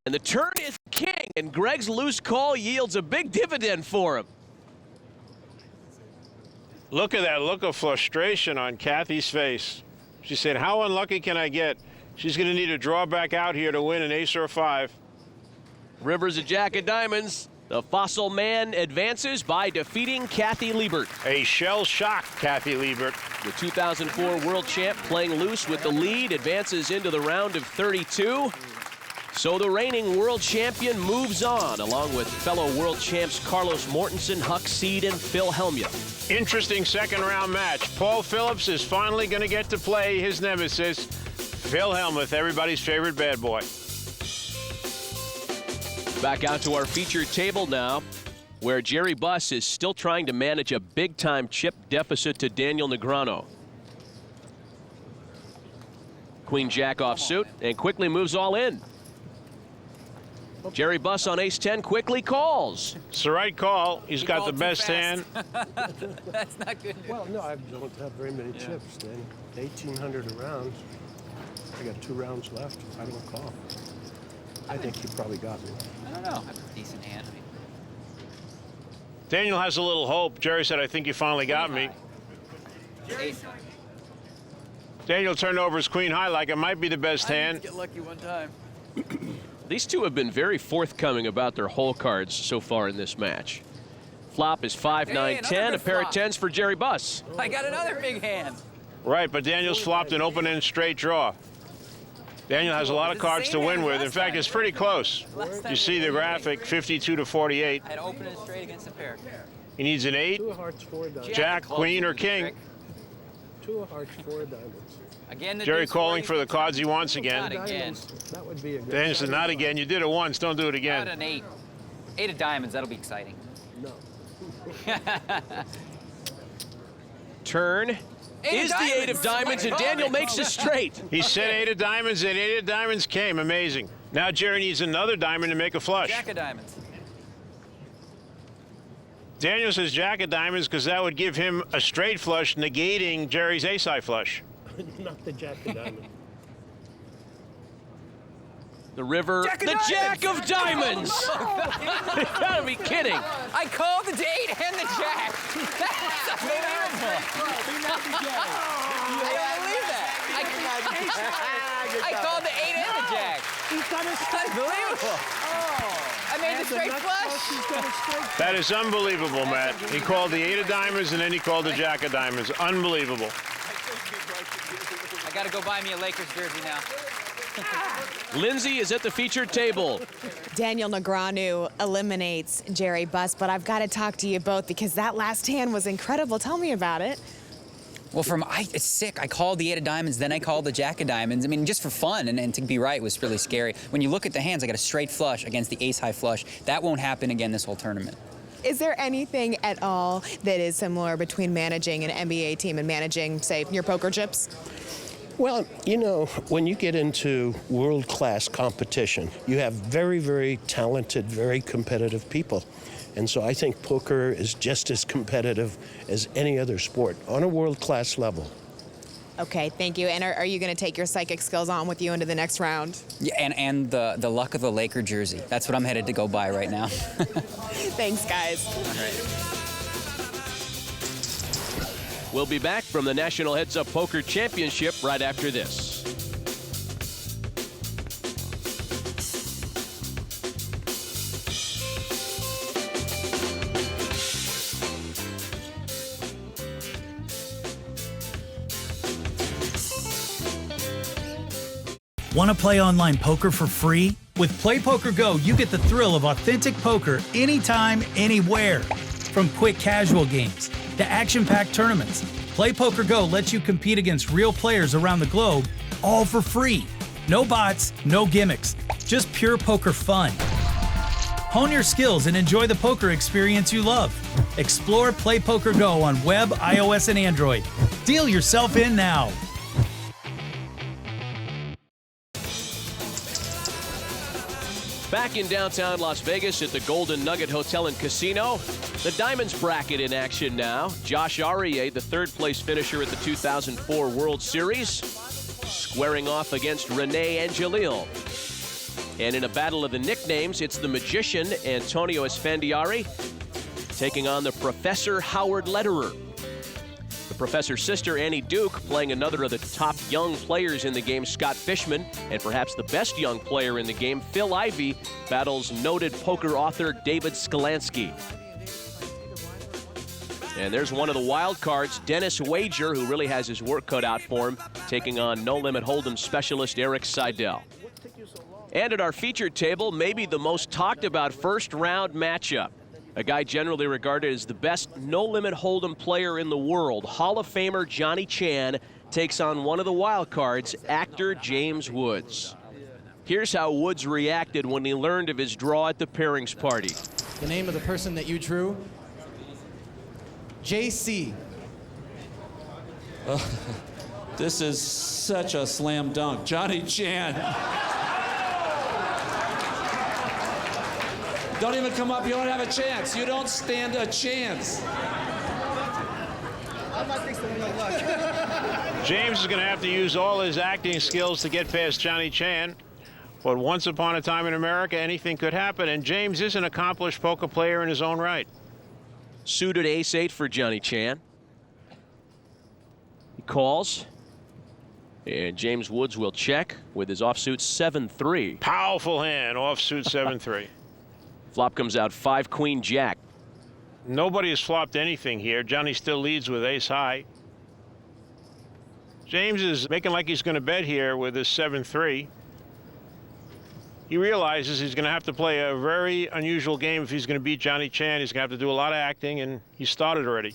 And the turn is king, and Greg's loose call yields a big dividend for him.
Look at that look of frustration on Kathy's face. She said, how unlucky can I get? She's going to need a draw back out here to win an ace or a 5.
River's a jack of diamonds. The fossil man advances by defeating Kathy Liebert.
A shell-shocked Kathy Liebert.
The 2004 world champ playing loose with the lead advances into the round of 32. So the reigning world champion moves on, along with fellow world champs Carlos Mortensen, Huck, Seidel, and Phil Hellmuth.
Interesting second-round match. Paul Phillips is finally going to get to play his nemesis, Phil Hellmuth, everybody's favorite bad boy.
Back out to our featured table now, where Jerry Buss is still trying to manage a big-time chip deficit to Daniel Negreanu. Queen-Jack offsuit and quickly moves all in. Jerry Buss on ace-10 quickly calls.
It's the right call. He's got the best hand.
That's not good.
Well, no, I don't have very many chips, Danny. 1,800 a round. I got 2 rounds left. I don't call. I think you probably got me.
I don't know. I have a decent hand.
Daniel has a little hope. Jerry said, I think you finally got me. Daniel turned over his queen high like it might be the best hand.
Get lucky one time.
These two have been very forthcoming about their hole cards so far in this match. Flop is 5, 9, 10, a pair of 10s for Jerry Buss.
I got another big hand.
Right, but Daniel's flopped an open-end straight draw. Daniel has a lot of cards to win with. In fact, it's pretty close. You see the graphic, 52 to 48.
I had open and straight against a pair.
He needs an 8,
2 of hearts, 4 diamonds.
Jack, queen, or king.
2 of hearts, 4 diamonds.
Again,
Jerry calling for the cards he wants
Not
again.
again.
That would be a good
Daniel said, not again. You did it once. Don't do it
How
again.
about an 8? 8 of diamonds. That'll be exciting.
No.
Turn is the 8 of diamonds, and Daniel makes it straight.
He said 8 of diamonds, and 8 of diamonds came. Amazing. Now Jerry needs another diamond to make a flush.
Jack of diamonds.
Daniel says jack of diamonds because that would give him a straight flush, negating Jerry's ace-high flush.
Not the jack of diamonds.
The river, Jack of diamonds. You gotta be kidding.
I called the 8 and the jack. That's unbelievable. I don't believe that. I called the 8 and the jack. That's unbelievable. I made the straight flush.
That is unbelievable, Matt. He called the 8 of diamonds, and then he called the jack of diamonds. Unbelievable.
I got to go buy me a Lakers jersey now.
Lindsay is at the featured table.
Daniel Negreanu eliminates Jerry Buss, but I've got to talk to you both because that last hand was incredible. Tell me about it.
Well, it's sick. I called the 8 of diamonds, then I called the jack of diamonds. I mean, just for fun, and to be right was really scary. When you look at the hands, I got a straight flush against the ace-high flush. That won't happen again this whole tournament.
Is there anything at all that is similar between managing an NBA team and managing, say, your poker chips?
Well, you know, when you get into world-class competition, you have very, very talented, very competitive people. And so I think poker is just as competitive as any other sport on a world-class level.
Okay, thank you. And are you going to take your psychic skills on with you into the next round?
Yeah, and the luck of the Laker jersey. That's what I'm headed to go buy right now.
Thanks, guys.
All right.
We'll be back from the National Heads Up Poker Championship right after this.
Want to play online poker for free? With PlayPokerGo, you get the thrill of authentic poker anytime, anywhere. From quick casual games to action-packed tournaments, PlayPokerGo lets you compete against real players around the globe, all for free. No bots, no gimmicks, just pure poker fun. Hone your skills and enjoy the poker experience you love. Explore PlayPokerGo on web, iOS, and Android. Deal yourself in now.
Back in downtown Las Vegas at the Golden Nugget Hotel and Casino, the Diamonds bracket in action now. Josh Arieh, the third-place finisher at the 2004 World Series, squaring off against Rene Angelil. And in a battle of the nicknames, it's the magician Antonio Esfandiari taking on the Professor Howard Lederer. The Professor's sister, Annie Duke, playing another of the top young players in the game, Scott Fischman, and perhaps the best young player in the game, Phil Ivey, battles noted poker author David Sklansky. And there's one of the wild cards, Dennis Wager, who really has his work cut out for him, taking on No Limit Hold'em specialist Erik Seidel. And at our featured table, maybe the most talked about first round matchup. A guy generally regarded as the best no-limit hold'em player in the world, Hall of Famer Johnny Chan, takes on one of the wild cards, actor James Woods. Here's how Woods reacted when he learned of his draw at the pairings party.
The name of the person that you drew? JC.
This is such a slam dunk. Johnny Chan. Don't even come up. You don't have a chance. You don't stand a chance.
James is going to have to use all his acting skills to get past Johnny Chan. But once upon a time in America, anything could happen. And James is an accomplished poker player in his own right.
Suited ace-8 for Johnny Chan. He calls. And James Woods will check with his offsuit 7-3.
Powerful hand, offsuit 7-3.
Flop comes out 5 Queen Jack.
Nobody has flopped anything here. Johnny still leads with ace high. James is making like he's going to bet here with his 7-3. He realizes he's going to have to play a very unusual game if he's going to beat Johnny Chan. He's going to have to do a lot of acting, and he started already.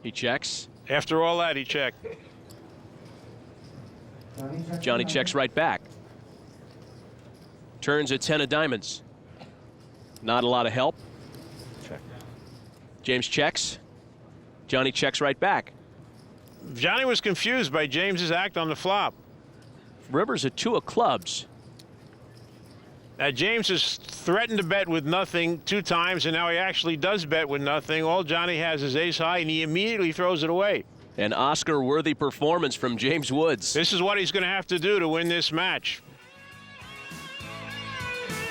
He checks.
After all that, he checked.
Johnny checks right back. Turns at 10 of diamonds. Not a lot of help.
Check.
James checks. Johnny checks right back.
Johnny was confused by James's act on the flop.
River's at 2 of clubs.
Now James has threatened to bet with nothing 2 times, and now he actually does bet with nothing. All Johnny has is ace high, and he immediately throws it away.
An Oscar-worthy performance from James Woods.
This is what he's going to have to do to win this match.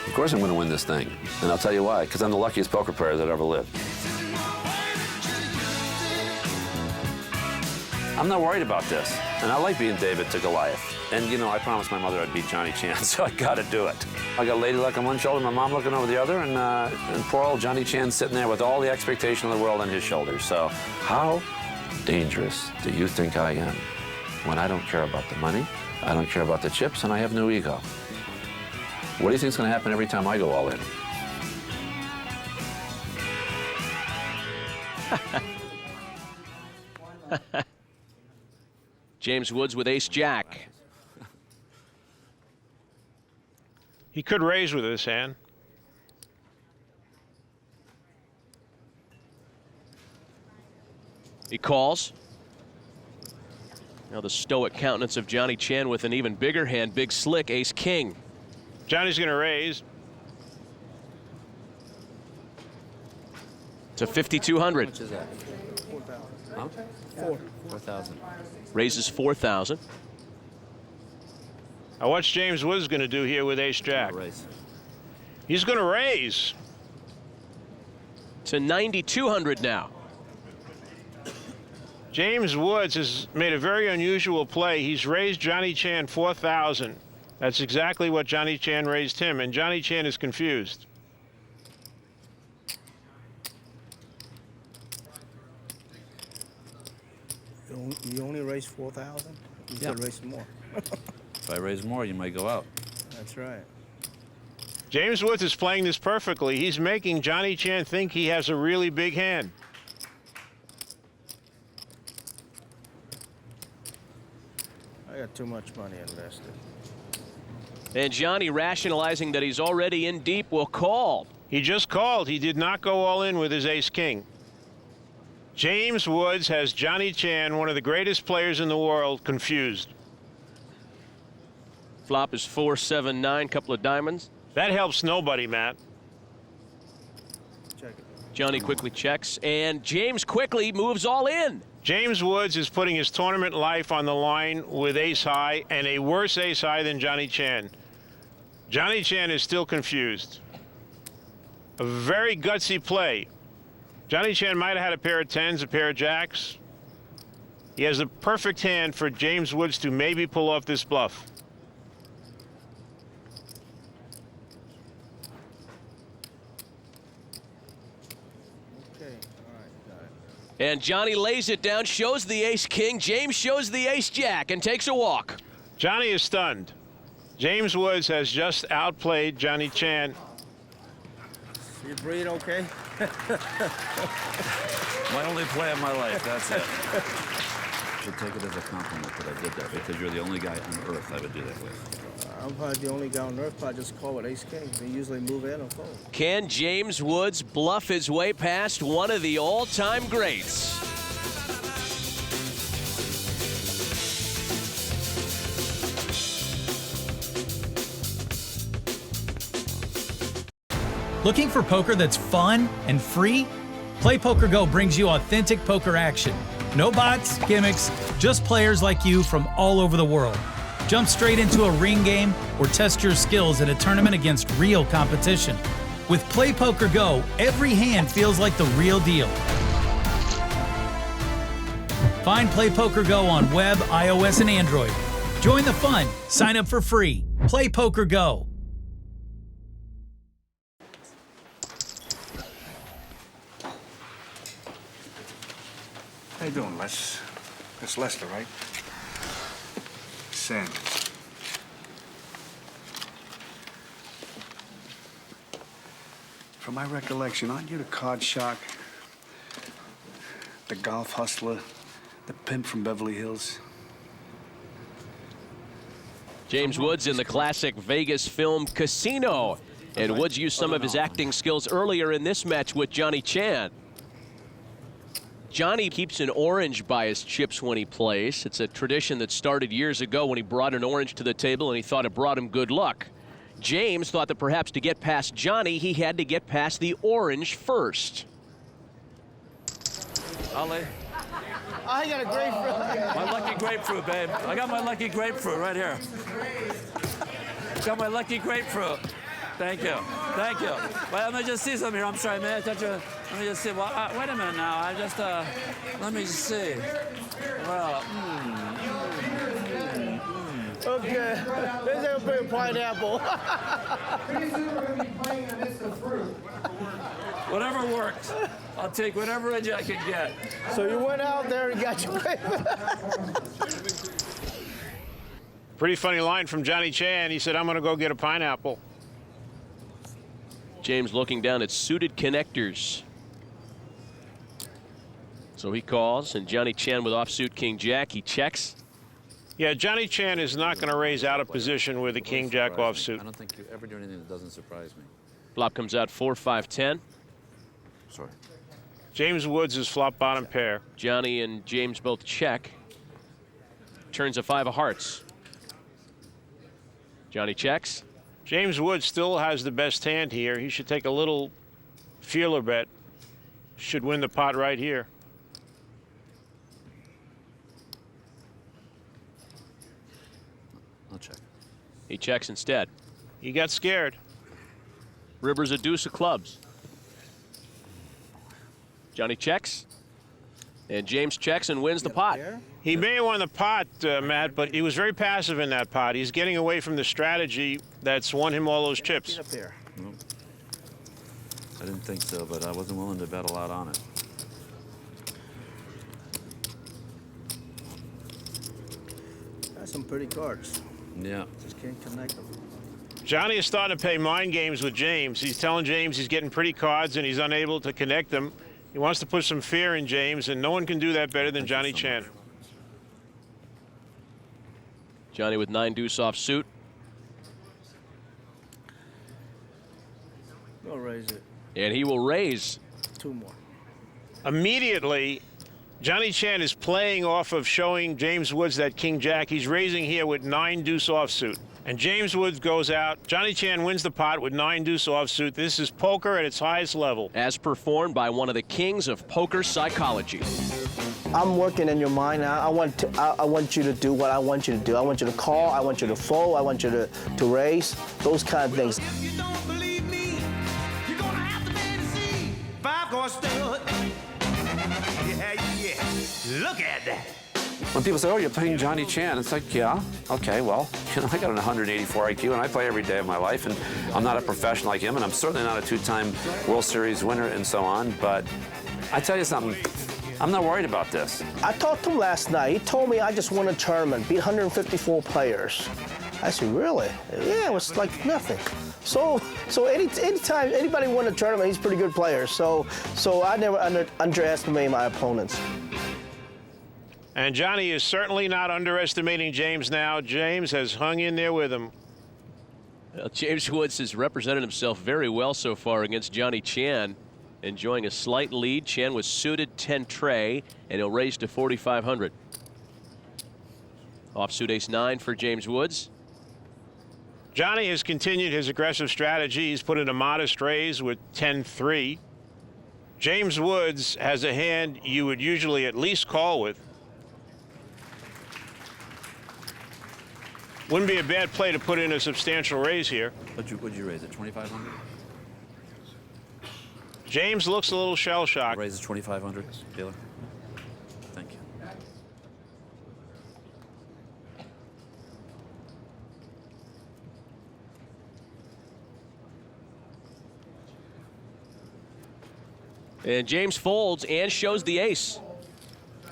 Of course I'm going to win this thing, and I'll tell you why, because I'm the luckiest poker player that ever lived. I'm not worried about this, and I like being David to Goliath. And, you know, I promised my mother I'd beat Johnny Chan, so I got to do it. I got Lady Luck on one shoulder, my mom looking over the other, and poor old Johnny Chan sitting there with all the expectation of the world on his shoulders. So how dangerous do you think I am? when I don't care about the money, I don't care about the chips, and I have no ego. What do you think is going to happen every time I go all in?
James Woods with ace-jack.
He could raise with this hand.
He calls. Now the stoic countenance of Johnny Chan with an even bigger hand, big slick, ace-king.
Johnny's going to raise.
To 5,200.
How much is that? 4,000. Huh? 4,000.
Raises 4,000.
Now what's James Woods going to do here with ace-jack? He's going to raise.
To 9,200 now.
James Woods has made a very unusual play. He's raised Johnny Chan 4,000. That's exactly what Johnny Chan raised him, and Johnny Chan is confused.
You only raised 4,000? You could raise more.
If I raise more, you might go out.
That's right.
James Woods is playing this perfectly. He's making Johnny Chan think he has a really big hand.
I got too much money invested.
And Johnny, rationalizing that he's already in deep, will call.
He just called. He did not go all in with his ace-king. James Woods has Johnny Chan, one of the greatest players in the world, confused.
Flop is 4-7-9, couple of diamonds.
That helps nobody, Matt.
Check it.
Johnny quickly checks, and James quickly moves all in.
James Woods is putting his tournament life on the line with ace-high, and a worse ace-high than Johnny Chan. Johnny Chan is still confused. A very gutsy play. Johnny Chan might have had a pair of tens, a pair of jacks. He has the perfect hand for James Woods to maybe pull off this bluff.
Okay, all right, got it.
And Johnny lays it down, shows the ace-king. James shows the ace-jack and takes a walk.
Johnny is stunned. James Woods has just outplayed Johnny Chan.
You breathe okay?
My only play of my life, that's it. I should take it as a compliment that I did that, because you're the only guy on earth I would do that with.
I'm probably the only guy on earth probably just call with ace-king. They usually move in or fold.
Can James Woods bluff his way past one of the all-time greats?
Looking for poker that's fun and free? PlayPokerGo brings you authentic poker action. No bots, gimmicks, just players like you from all over the world. Jump straight into a ring game or test your skills at a tournament against real competition. With PlayPokerGo, every hand feels like the real deal. Find PlayPokerGo on web, iOS, and Android. Join the fun. Sign up for free. PlayPokerGo.
How you doing, Les? That's Lester, right? Sanders. From my recollection, aren't you the card shark? The golf hustler? The pimp from Beverly Hills?
James Woods in the classic Vegas film Casino. And Woods used some of his acting skills earlier in this match with Johnny Chan. Johnny keeps an orange by his chips when he plays. It's a tradition that started years ago when he brought an orange to the table and he thought it brought him good luck. James thought that perhaps to get past Johnny, he had to get past the orange first.
Ollie.
I got a grapefruit.
My lucky grapefruit, babe. I got my lucky grapefruit right here. Got my lucky grapefruit. Thank you. Thank you. Well, let me just see something here. I'm sorry, may I touch you? Let me just see. Well, wait a minute now. I just, let me just see. Well,
Okay. This is a big pineapple.
Whatever works. I'll take whatever edge I can get.
So you went out there and got your
Pretty funny line from Johnny Chan. He said, I'm going to go get a pineapple.
James looking down at suited connectors. So he calls, and Johnny Chan with offsuit king jack. He checks.
Yeah, Johnny Chan is not going to raise out of position with a king jack offsuit.
I don't think you ever do anything that doesn't surprise me.
Flop comes out 4-5-10.
Sorry.
James Woods is flop bottom pair.
Johnny and James both check. Turns a 5 of hearts. Johnny checks.
James Woods still has the best hand here. He should take a little feeler bet. Should win the pot right here.
I'll check.
He checks instead.
He got scared.
River's a deuce of clubs. Johnny checks. And James checks and wins the pot.
He may have won the pot, Matt, but he was very passive in that pot. He's getting away from the strategy that's won him all those chips.
Nope. I didn't think so, but I wasn't willing to bet a lot on it.
That's some pretty cards.
Yeah.
Just can't connect them.
Johnny is starting to play mind games with James. He's telling James he's getting pretty cards and he's unable to connect them. He wants to put some fear in James, and no one can do that better than Johnny Chan.
Johnny with 9 deuce offsuit.
We'll raise it.
And he will raise.
2 more.
Immediately, Johnny Chan is playing off of showing James Woods that king jack. He's raising here with 9 deuce offsuit. And James Woods goes out. Johnny Chan wins the pot with 9 deuce offsuit. This is poker at its highest level.
As performed by one of the kings of poker psychology.
I'm working in your mind now. I want you to do what I want you to do. I want you to call. I want you to fold. I want you to raise. Those kind of things.
If you don't believe me, you're gonna have to pay to see. 5-course stud. Yeah. Look at that.
When people say, oh, you're playing Johnny Chan, it's like, yeah, okay, well, you know, I got an 184 IQ, and I play every day of my life, and I'm not a professional like him, and I'm certainly not a 2-time World Series winner and so on, but I tell you something, I'm not worried about this.
I talked to him last night. He told me I just won a tournament, beat 154 players. I said, really? Yeah, it was like nothing. So anytime anybody won a tournament, he's a pretty good player. So I never underestimate my opponents.
And Johnny is certainly not underestimating James now. James has hung in there with him.
Well, James Woods has represented himself very well so far against Johnny Chan, enjoying a slight lead. Chan was suited 10 tray, and he'll raise to 4,500. Offsuit ace-9 for James Woods.
Johnny has continued his aggressive strategy. He's put in a modest raise with 10-3. James Woods has a hand you would usually at least call with. Wouldn't be a bad play to put in a substantial raise here.
What'd you raise it, 2,500?
James looks a little shell-shocked.
Raise it 2,500, Taylor. Thank you.
And James folds and shows the ace.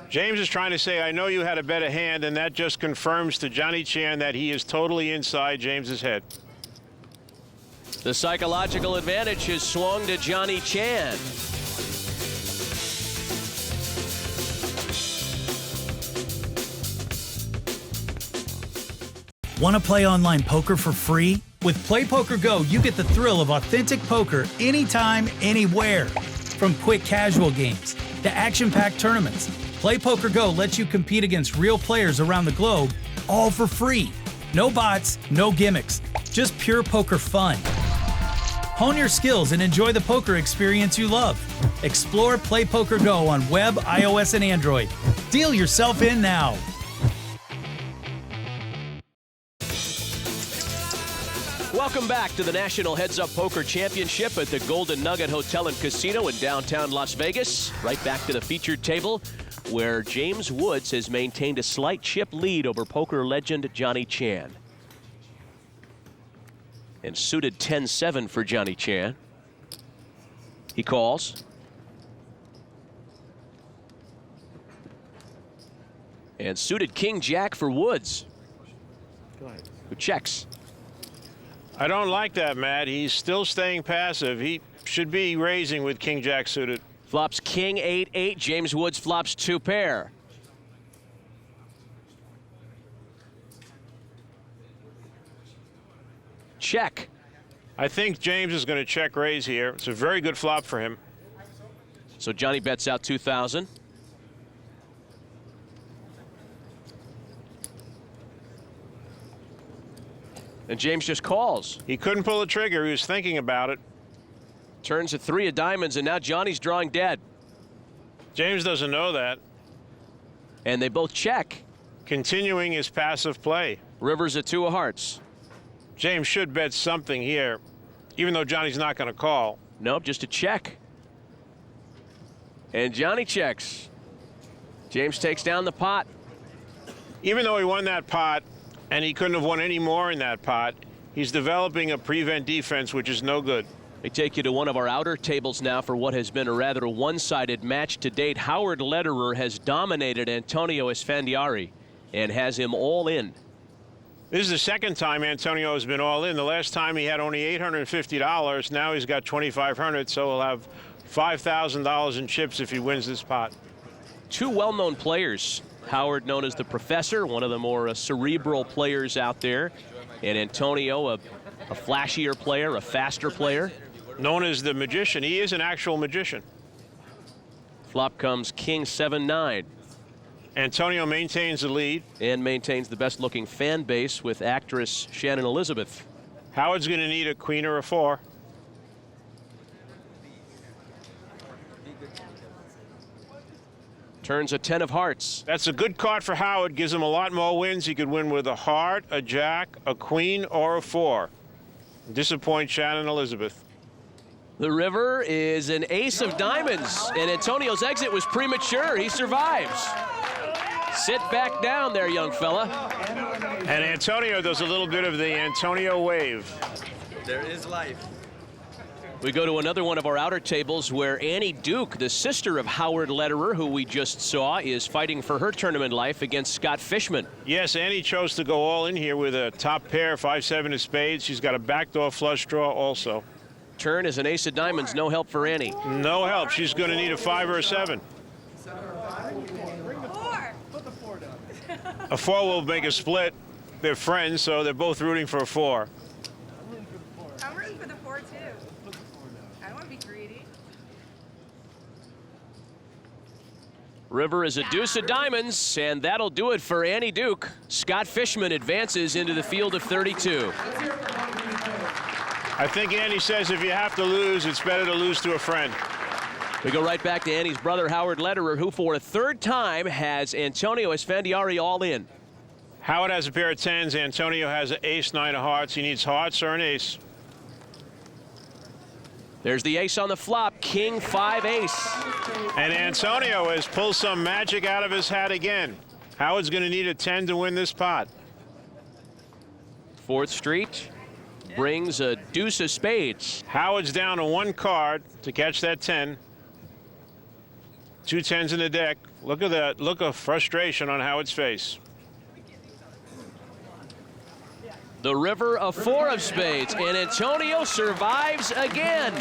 James is trying to say, I know you had a better hand, and that just confirms to Johnny Chan that he is totally inside James's head.
The psychological advantage has swung to Johnny Chan.
Want to play online poker for free? With PlayPokerGo, you get the thrill of authentic poker anytime, anywhere. From quick casual games to action-packed tournaments, PlayPokerGo lets you compete against real players around the globe, all for free. No bots, no gimmicks, just pure poker fun. Hone your skills and enjoy the poker experience you love. Explore PlayPokerGo on web, iOS, and Android. Deal yourself in now.
Welcome back to the National Heads Up Poker Championship at the Golden Nugget Hotel and Casino in downtown Las Vegas. Right back to the featured table, where James Woods has maintained a slight chip lead over poker legend Johnny Chan. And suited 10-7 for Johnny Chan. He calls. And suited king-jack for Woods, who checks.
I don't like that, Matt. He's still staying passive. He should be raising with king-jack suited.
Flops king 8-8. James Woods flops 2 pair. Check.
I think James is going to check raise here. It's a very good flop for him.
So Johnny bets out 2,000. And James just calls.
He couldn't pull the trigger. He was thinking about it.
Turns a 3 of diamonds, and now Johnny's drawing dead.
James doesn't know that.
And they both check.
Continuing his passive play.
River's a 2 of hearts.
James should bet something here, even though Johnny's not going to call.
Nope, just a check. And Johnny checks. James takes down the pot.
Even though he won that pot, and he couldn't have won any more in that pot, he's developing a prevent defense, which is no good.
We take you to one of our outer tables now for what has been a rather one-sided match to date. Howard Lederer has dominated Antonio Esfandiari and has him all in.
This is the second time Antonio has been all in. The last time he had only $850. Now he's got $2,500, so he'll have $5,000 in chips if he wins this pot.
2 well-known players. Howard, known as the Professor, one of the more cerebral players out there, and Antonio, a flashier player, a faster player.
Known as the Magician. He is an actual magician.
Flop comes king 7-9.
Antonio maintains the lead.
And maintains the best-looking fan base with actress Shannon Elizabeth.
Howard's going to need a queen or a 4.
Turns a 10 of hearts.
That's a good card for Howard. Gives him a lot more wins. He could win with a heart, a jack, a queen, or a 4. Disappoint Shannon Elizabeth.
The river is an ace of diamonds, and Antonio's exit was premature. He survives. Sit back down there, young fella.
And Antonio does a little bit of the Antonio wave.
There is life.
We go to another one of our outer tables where Annie Duke, the sister of Howard Lederer, who we just saw, is fighting for her tournament life against Scott Fischman.
Yes, Annie chose to go all in here with a top pair, 5-7 of spades. She's got a backdoor flush draw also.
Turn is an ace of diamonds. No help for Annie.
No help. She's going to need a 5 or a 7. A 4 will make a split. They're friends, so they're both rooting for a 4.
I'm rooting for the 4 too. I don't want to be greedy.
River is a deuce of diamonds, and that'll do it for Annie Duke. Scott Fischman advances into the field of 32.
I think Annie says if you have to lose, it's better to lose to a friend.
We go right back to Annie's brother, Howard Lederer, who for a 3rd time has Antonio Esfandiari all in.
Howard has a pair of 10s. Antonio has an ace, 9 of hearts. He needs hearts or an ace.
There's the ace on the flop, king 5 ace.
And Antonio has pulled some magic out of his hat again. Howard's going to need a 10 to win this pot.
4th Street brings a deuce of spades.
Howard's down to 1 card to catch that 10. 2 10s in the deck. Look at that look of frustration on Howard's face.
The river, a 4 of spades, and Antonio survives again.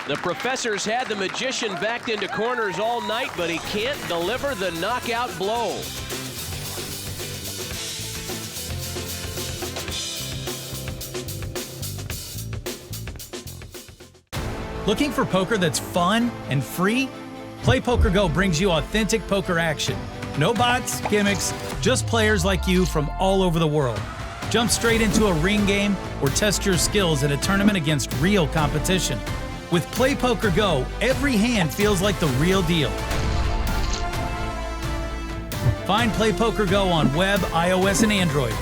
The Professor's had the Magician backed into corners all night, but he can't deliver the knockout blow.
Looking for poker that's fun and free? PlayPokerGO brings you authentic poker action. No bots, gimmicks, just players like you from all over the world. Jump straight into a ring game or test your skills at a tournament against real competition. With PlayPokerGO, every hand feels like the real deal. Find PlayPokerGO on web, iOS, and Android.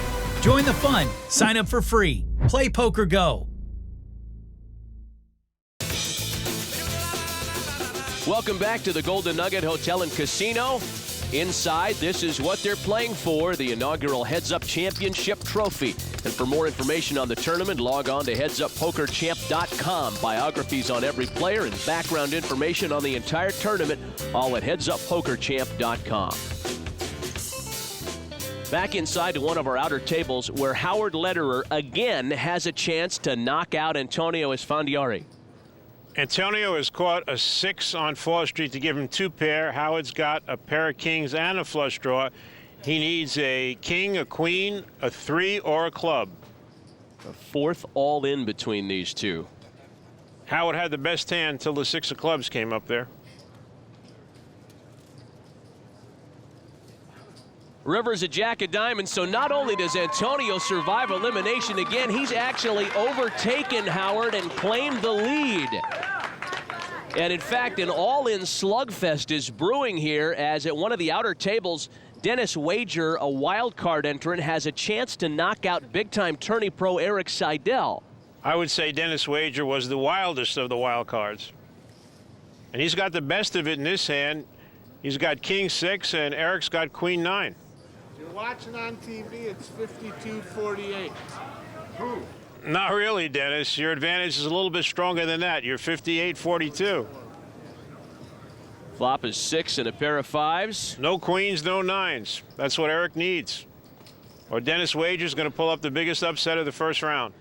Join the fun. Sign up for free. PlayPokerGO.
Welcome back to the Golden Nugget Hotel and Casino. Inside, this is what they're playing for, the inaugural Heads Up Championship Trophy. And for more information on the tournament, log on to headsuppokerchamp.com. Biographies on every player and background information on the entire tournament, all at headsuppokerchamp.com. Back inside to one of our outer tables where Howard Lederer again has a chance to knock out Antonio Esfandiari.
Antonio has caught a 6 on 4th Street to give him 2 pair. Howard's got a pair of kings and a flush draw. He needs a king, a queen, a 3, or a club.
A 4th all in between these two.
Howard had the best hand till the 6 of clubs came up there.
River's a jack of diamonds, so not only does Antonio survive elimination again, he's actually overtaken Howard and claimed the lead. And in fact, an all-in slugfest is brewing here as at one of the outer tables, Dennis Wager, a wild card entrant, has a chance to knock out big-time tourney pro Erik Seidel.
I would say Dennis Wager was the wildest of the wild cards. And he's got the best of it in this hand. He's got king 6 and Erik's got queen 9.
You're watching on TV, it's 52-48. Who?
Not really, Dennis. Your advantage is a little bit stronger than that. You're 58-42.
Flop is 6 and a pair of 5s.
No queens, no 9s. That's what Erik needs. Or Dennis Wager's going to pull up the biggest upset of the first round.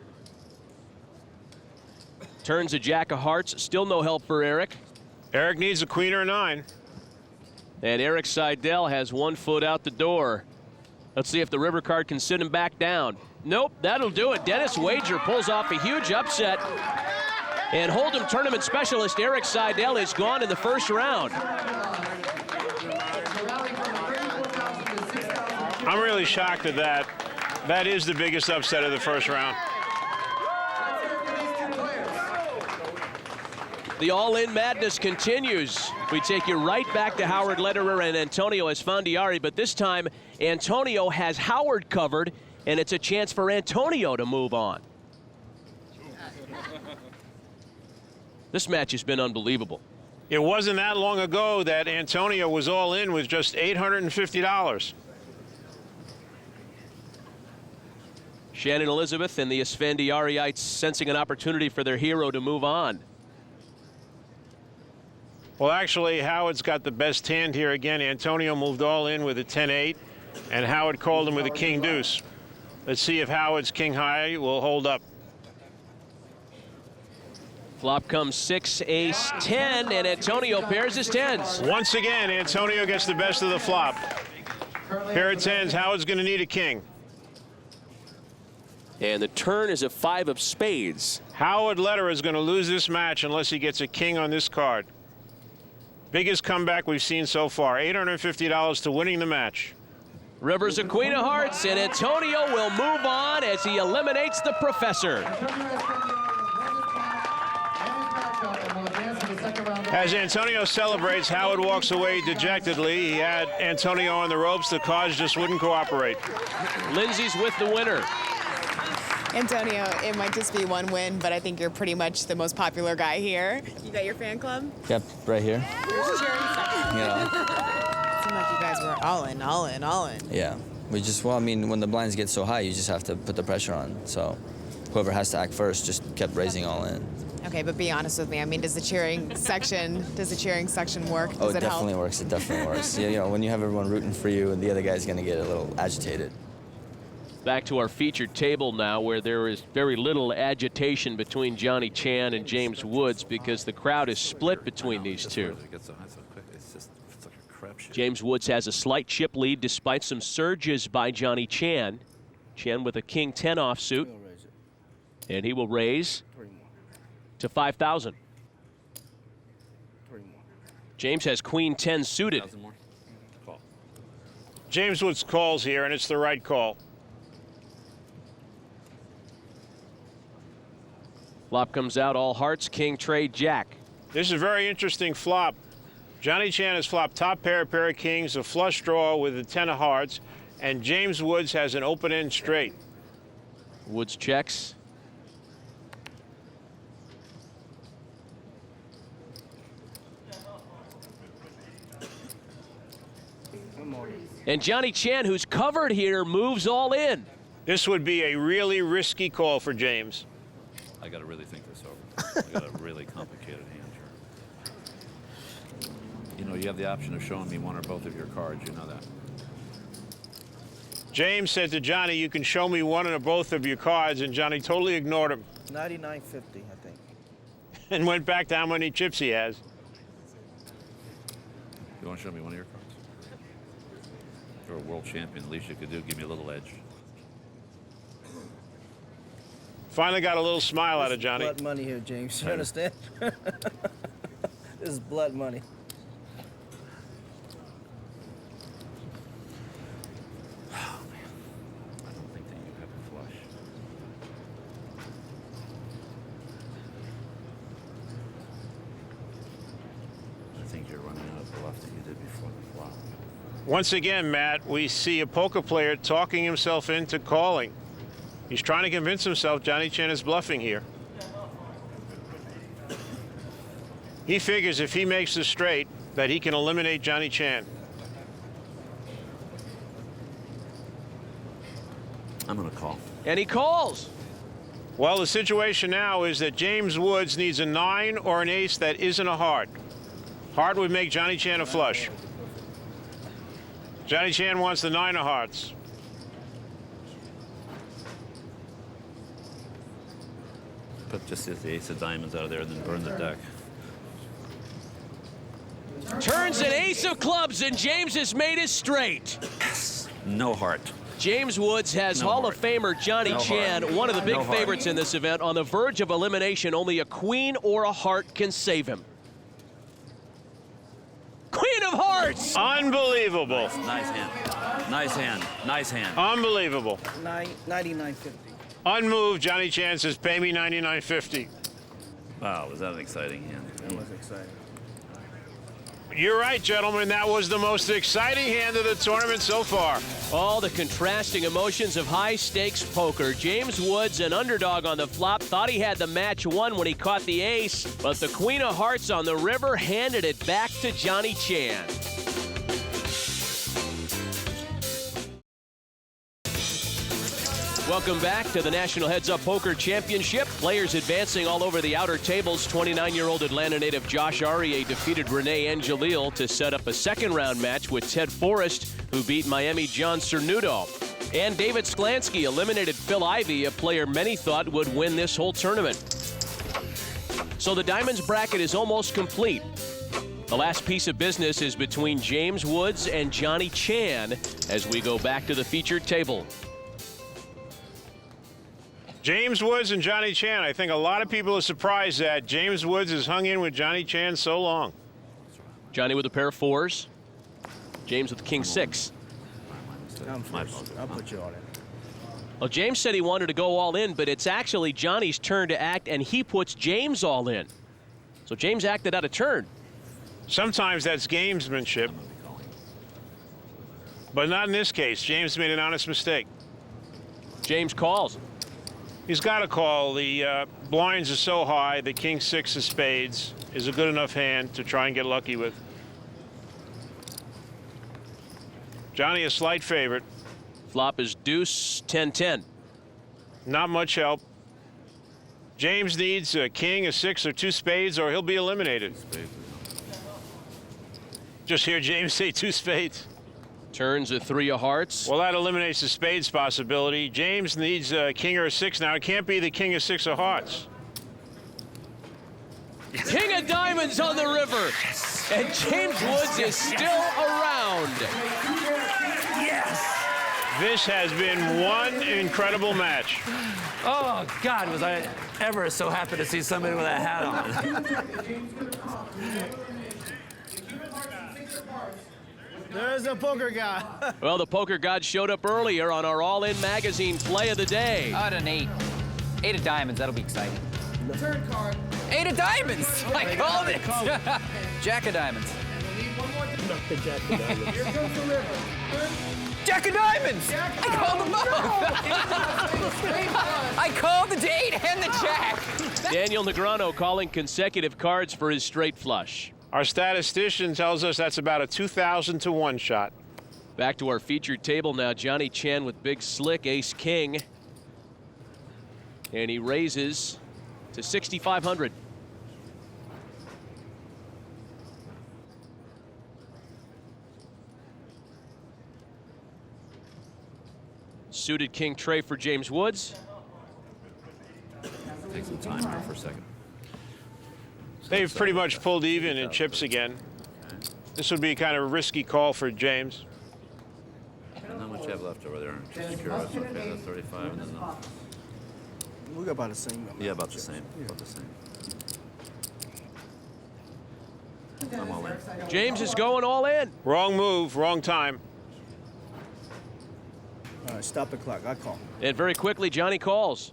Turns a jack of hearts. Still no help for Erik.
Erik needs a queen or a 9.
And Erik Seidel has 1 foot out the door. Let's see if the river card can sit him back down. Nope, that'll do it. Dennis Wager pulls off a huge upset. And Hold'em tournament specialist Erik Seidel is gone in the first round.
I'm really shocked at that. That is the biggest upset of the first round.
The all-in madness continues. We take you right back to Howard Lederer and Antonio Esfandiari, but this time Antonio has Howard covered, and it's a chance for Antonio to move on. This match has been unbelievable.
It wasn't that long ago that Antonio was all in with just $850.
Shannon Elizabeth and the Esfandiariites sensing an opportunity for their hero to move on.
Well, actually, Howard's got the best hand here again. Antonio moved all in with a 10-8, and Howard called him with a king deuce. Let's see if Howard's king high will hold up.
Flop comes 6, ace, 10, and Antonio pairs his 10s.
Once again, Antonio gets the best of the flop. Pair of 10s, Howard's going to need a king.
And the turn is a 5 of spades.
Howard Lederer is going to lose this match unless he gets a king on this card. Biggest comeback we've seen so far, $850 to winning the match.
River's a queen of hearts, and Antonio will move on as he eliminates the professor.
As Antonio celebrates, Howard walks away dejectedly. He had Antonio on the ropes. The cards just wouldn't cooperate.
Lindsay's with the winner.
Antonio, it might just be 1 win, but I think you're pretty much the most popular guy here. You got your fan club?
Yep, right here.
Where's cheering section?
You know.
Seemed like you guys were all in, all in, all in.
Yeah, well, I mean, when the blinds get so high, you just have to put the pressure on. So whoever has to act first just kept raising all in.
Okay, but be honest with me. I mean, does the cheering section work? Does
it definitely works. It definitely works. You know, when you have everyone rooting for you, and the other guy's gonna get a little agitated.
Back to our featured table now, where there is very little agitation between Johnny Chan and James Woods because the crowd is split between these two. James Woods has a slight chip lead despite some surges by Johnny Chan. Chan with a king 10 offsuit, and he will raise to 5,000. James has queen 10 suited.
James Woods calls here, and it's the right call.
Flop comes out, all hearts, king, trade, jack.
This is a very interesting flop. Johnny Chan has flopped top pair of kings, a flush draw with a 10 of hearts, and James Woods has an open end straight.
Woods checks. And Johnny Chan, who's covered here, moves all in.
This would be a really risky call for James.
I got to really think this over. I got a really complicated hand here. You know, you have the option of showing me one or both of your cards. You know that.
James said to Johnny, you can show me one or both of your cards, and Johnny totally ignored him.
99.50, I think.
And went back to how many chips he has.
You want to show me one of your cards? You're a world champion. The least you could do, give me a little edge.
Finally got a little smile out of Johnny.
Blood money here, James. You understand? This is blood money.
Oh, man. I don't think that you have a flush. I think you're running out of bluff that you did before the flop.
Once again, Matt, we see a poker player talking himself into calling. He's trying to convince himself Johnny Chan is bluffing here. He figures if he makes the straight that he can eliminate Johnny Chan.
I'm going to call.
And he calls.
Well, the situation now is that James Woods needs a 9 or an ace that isn't a heart. Heart would make Johnny Chan a flush. Johnny Chan wants the 9 of hearts.
Put just the ace of diamonds out of there and then burn the deck.
Turns an ace of clubs, and James has made his straight.
No heart.
James Woods has Hall of Famer Johnny Chan, one of the big favorites in this event, on the verge of elimination. Only a queen or a heart can save him. Queen of hearts!
Unbelievable.
Nice hand. Nice hand. Nice hand.
Unbelievable.
99.50.
Unmoved, Johnny Chan says, pay me $99.50.
Wow, was that an exciting hand?
That was exciting.
You're right, gentlemen. That was the most exciting hand of the tournament so far.
All the contrasting emotions of high-stakes poker. James Woods, an underdog on the flop, thought he had the match won when he caught the ace, but the Queen of Hearts on the river handed it back to Johnny Chan. Welcome back to the National Heads Up Poker Championship. Players advancing all over the outer tables. 29-year-old Atlanta native Josh Arieh defeated Rene Angelil to set up a second-round match with Ted Forrest, who beat Miami John Cernuto. And David Sklansky eliminated Phil Ivey, a player many thought would win this whole tournament. So the Diamonds bracket is almost complete. The last piece of business is between James Woods and Johnny Chan as we go back to the featured table.
James Woods and Johnny Chan. I think a lot of people are surprised that James Woods has hung in with Johnny Chan so long.
Johnny with a pair of 4s. James with king 6.
I'm first. I'll put you on it.
Well, James said he wanted to go all in, but it's actually Johnny's turn to act, and he puts James all in. So James acted out of turn.
Sometimes that's gamesmanship. But not in this case. James made an honest mistake.
James calls.
He's got to call. The blinds are so high, the king 6 of spades is a good enough hand to try and get lucky with. Johnny a slight favorite.
Flop is deuce, 10-10.
Not much help. James needs a king, a 6, or 2 spades, or he'll be eliminated. Just hear James say 2 spades.
Turns a 3 of hearts.
Well, that eliminates the spades possibility. James needs a king or a 6 now. It can't be the king of 6 of hearts.
King of diamonds on the river. And James Woods is still around.
Yes. This has been one incredible match.
Oh, God, was I ever so happy to see somebody with a hat on.
There's a poker guy.
Well, the poker god showed up earlier on our All In Magazine play of the day.
Out an 8. 8 of diamonds, that'll be exciting.
Third card.
8 of diamonds! I called it! Jack of diamonds.
Jack of diamonds.
Here comes the river.
Jack of diamonds! I called them both! I called the date and the jack!
Daniel Negreanu calling consecutive cards for his straight flush.
Our statistician tells us that's about a 2,000 to 1 shot.
Back to our featured table now. Johnny Chan with big slick ace-king. And he raises to 6,500. Suited king tray for James Woods.
Take some time here for a second.
They've pretty much pulled even in chips again. This would be kind of a risky call for James.
And how much you have left over there? Just curious. Okay, that's 35 and then
We got about the same.
yeah, about the same. About the same. I'm all in.
James is going all in.
Wrong move, wrong time.
All right, stop the clock. I call.
And very quickly, Johnny calls.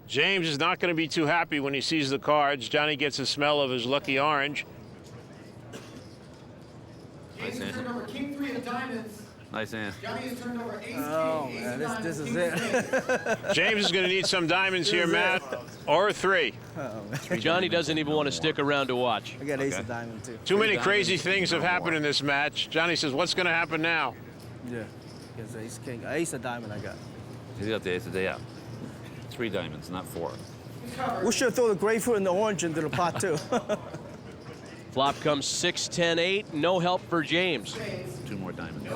James is not going to be too happy when he sees the cards. Johnny gets a smell of his lucky orange.
Nice hand.
Turned over king 3 of diamonds.
Nice hand.
Johnny has turned over ace
Oh,
king.
man, this is it.
James is going to need some diamonds here, Matt, or a 3.
Johnny doesn't even want to stick around to watch.
I got ace of diamond, too.
Too many crazy things have happened in this match. Johnny says, what's going to happen now?
Yeah, it's ace king. Ace of diamond I got.
He's got the ace of day out. 3 diamonds, not 4.
We should throw the grapefruit and the orange into the pot, too.
Flop comes 6, 10, 8. No help for James.
2 more diamonds.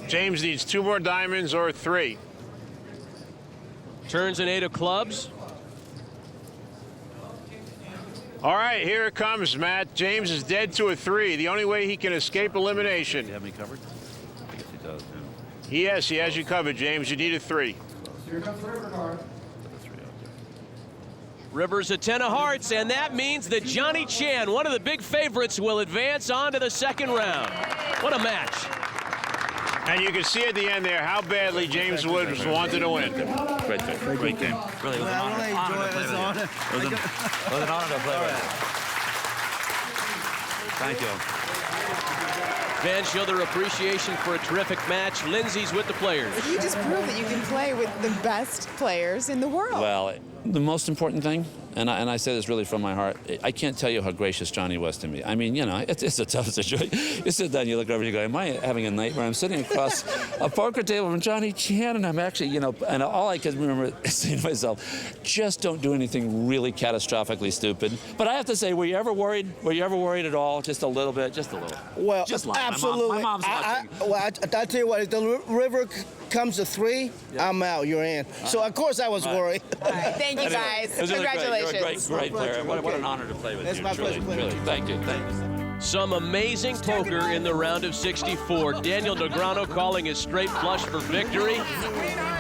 James needs 2 more diamonds or a 3.
Turns an 8 of clubs.
All right, here it comes, Matt. James is dead to a 3. The only way he can escape elimination.
Do you have me covered? I guess he does, yeah.
Yes, he has you covered, James. You need a 3.
Here comes the river card.
Rivers a 10 of hearts, and that means that Johnny Chan, one of the big favorites, will advance on to the second round. What a match.
And you can see at the end there how badly James Woods wanted to win. Great game. Great game. Really, it was an honor to play with you. It was an honor to play with you. Thank you.
Fans show their appreciation for a terrific match. Lindsay's with the players.
You just proved that you can play with the best players in the world.
Well, the most important thing, and I say this really from my heart, I can't tell you how gracious Johnny was to me. I mean, you know, it's a tough situation. You sit down, you look over, and you go, am I having a nightmare? I'm sitting across a poker table from Johnny Chan, and I'm actually, you know, and all I can remember is saying to myself, just don't do anything really catastrophically stupid. But I have to say, were you ever worried? Were you ever worried at all? Just a little bit? Just a little?
Well,
just like
absolutely.
My mom's watching.
I tell you what, if the river comes to 3, I'm out. You're in. So of course I was worried.
All right, thank you guys. Congratulations.
You're a great player. What an honor to play with you.
It's my pleasure.
Really. Thank you. Thank you.
Some amazing poker in the round of 64. Daniel Negreanu calling his straight flush for victory.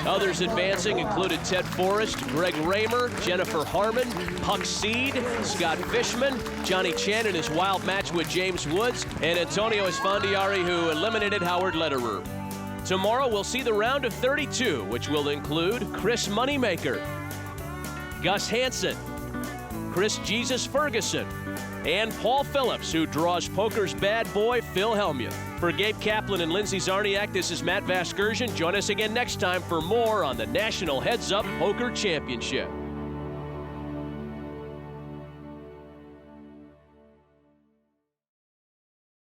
Others advancing included Ted Forrest, Greg Raymer, Jennifer Harman, Huck Seed, Scott Fischman, Johnny Chan in his wild match with James Woods, and Antonio Esfandiari, who eliminated Howard Lederer. Tomorrow we'll see the round of 32, which will include Chris Moneymaker, Gus Hansen, Chris Jesus Ferguson, and Paul Phillips, who draws poker's bad boy, Phil Hellmuth. For Gabe Kaplan and Lindsay Czarniak, this is Matt Vasgersian. Join us again next time for more on the National Heads Up Poker Championship.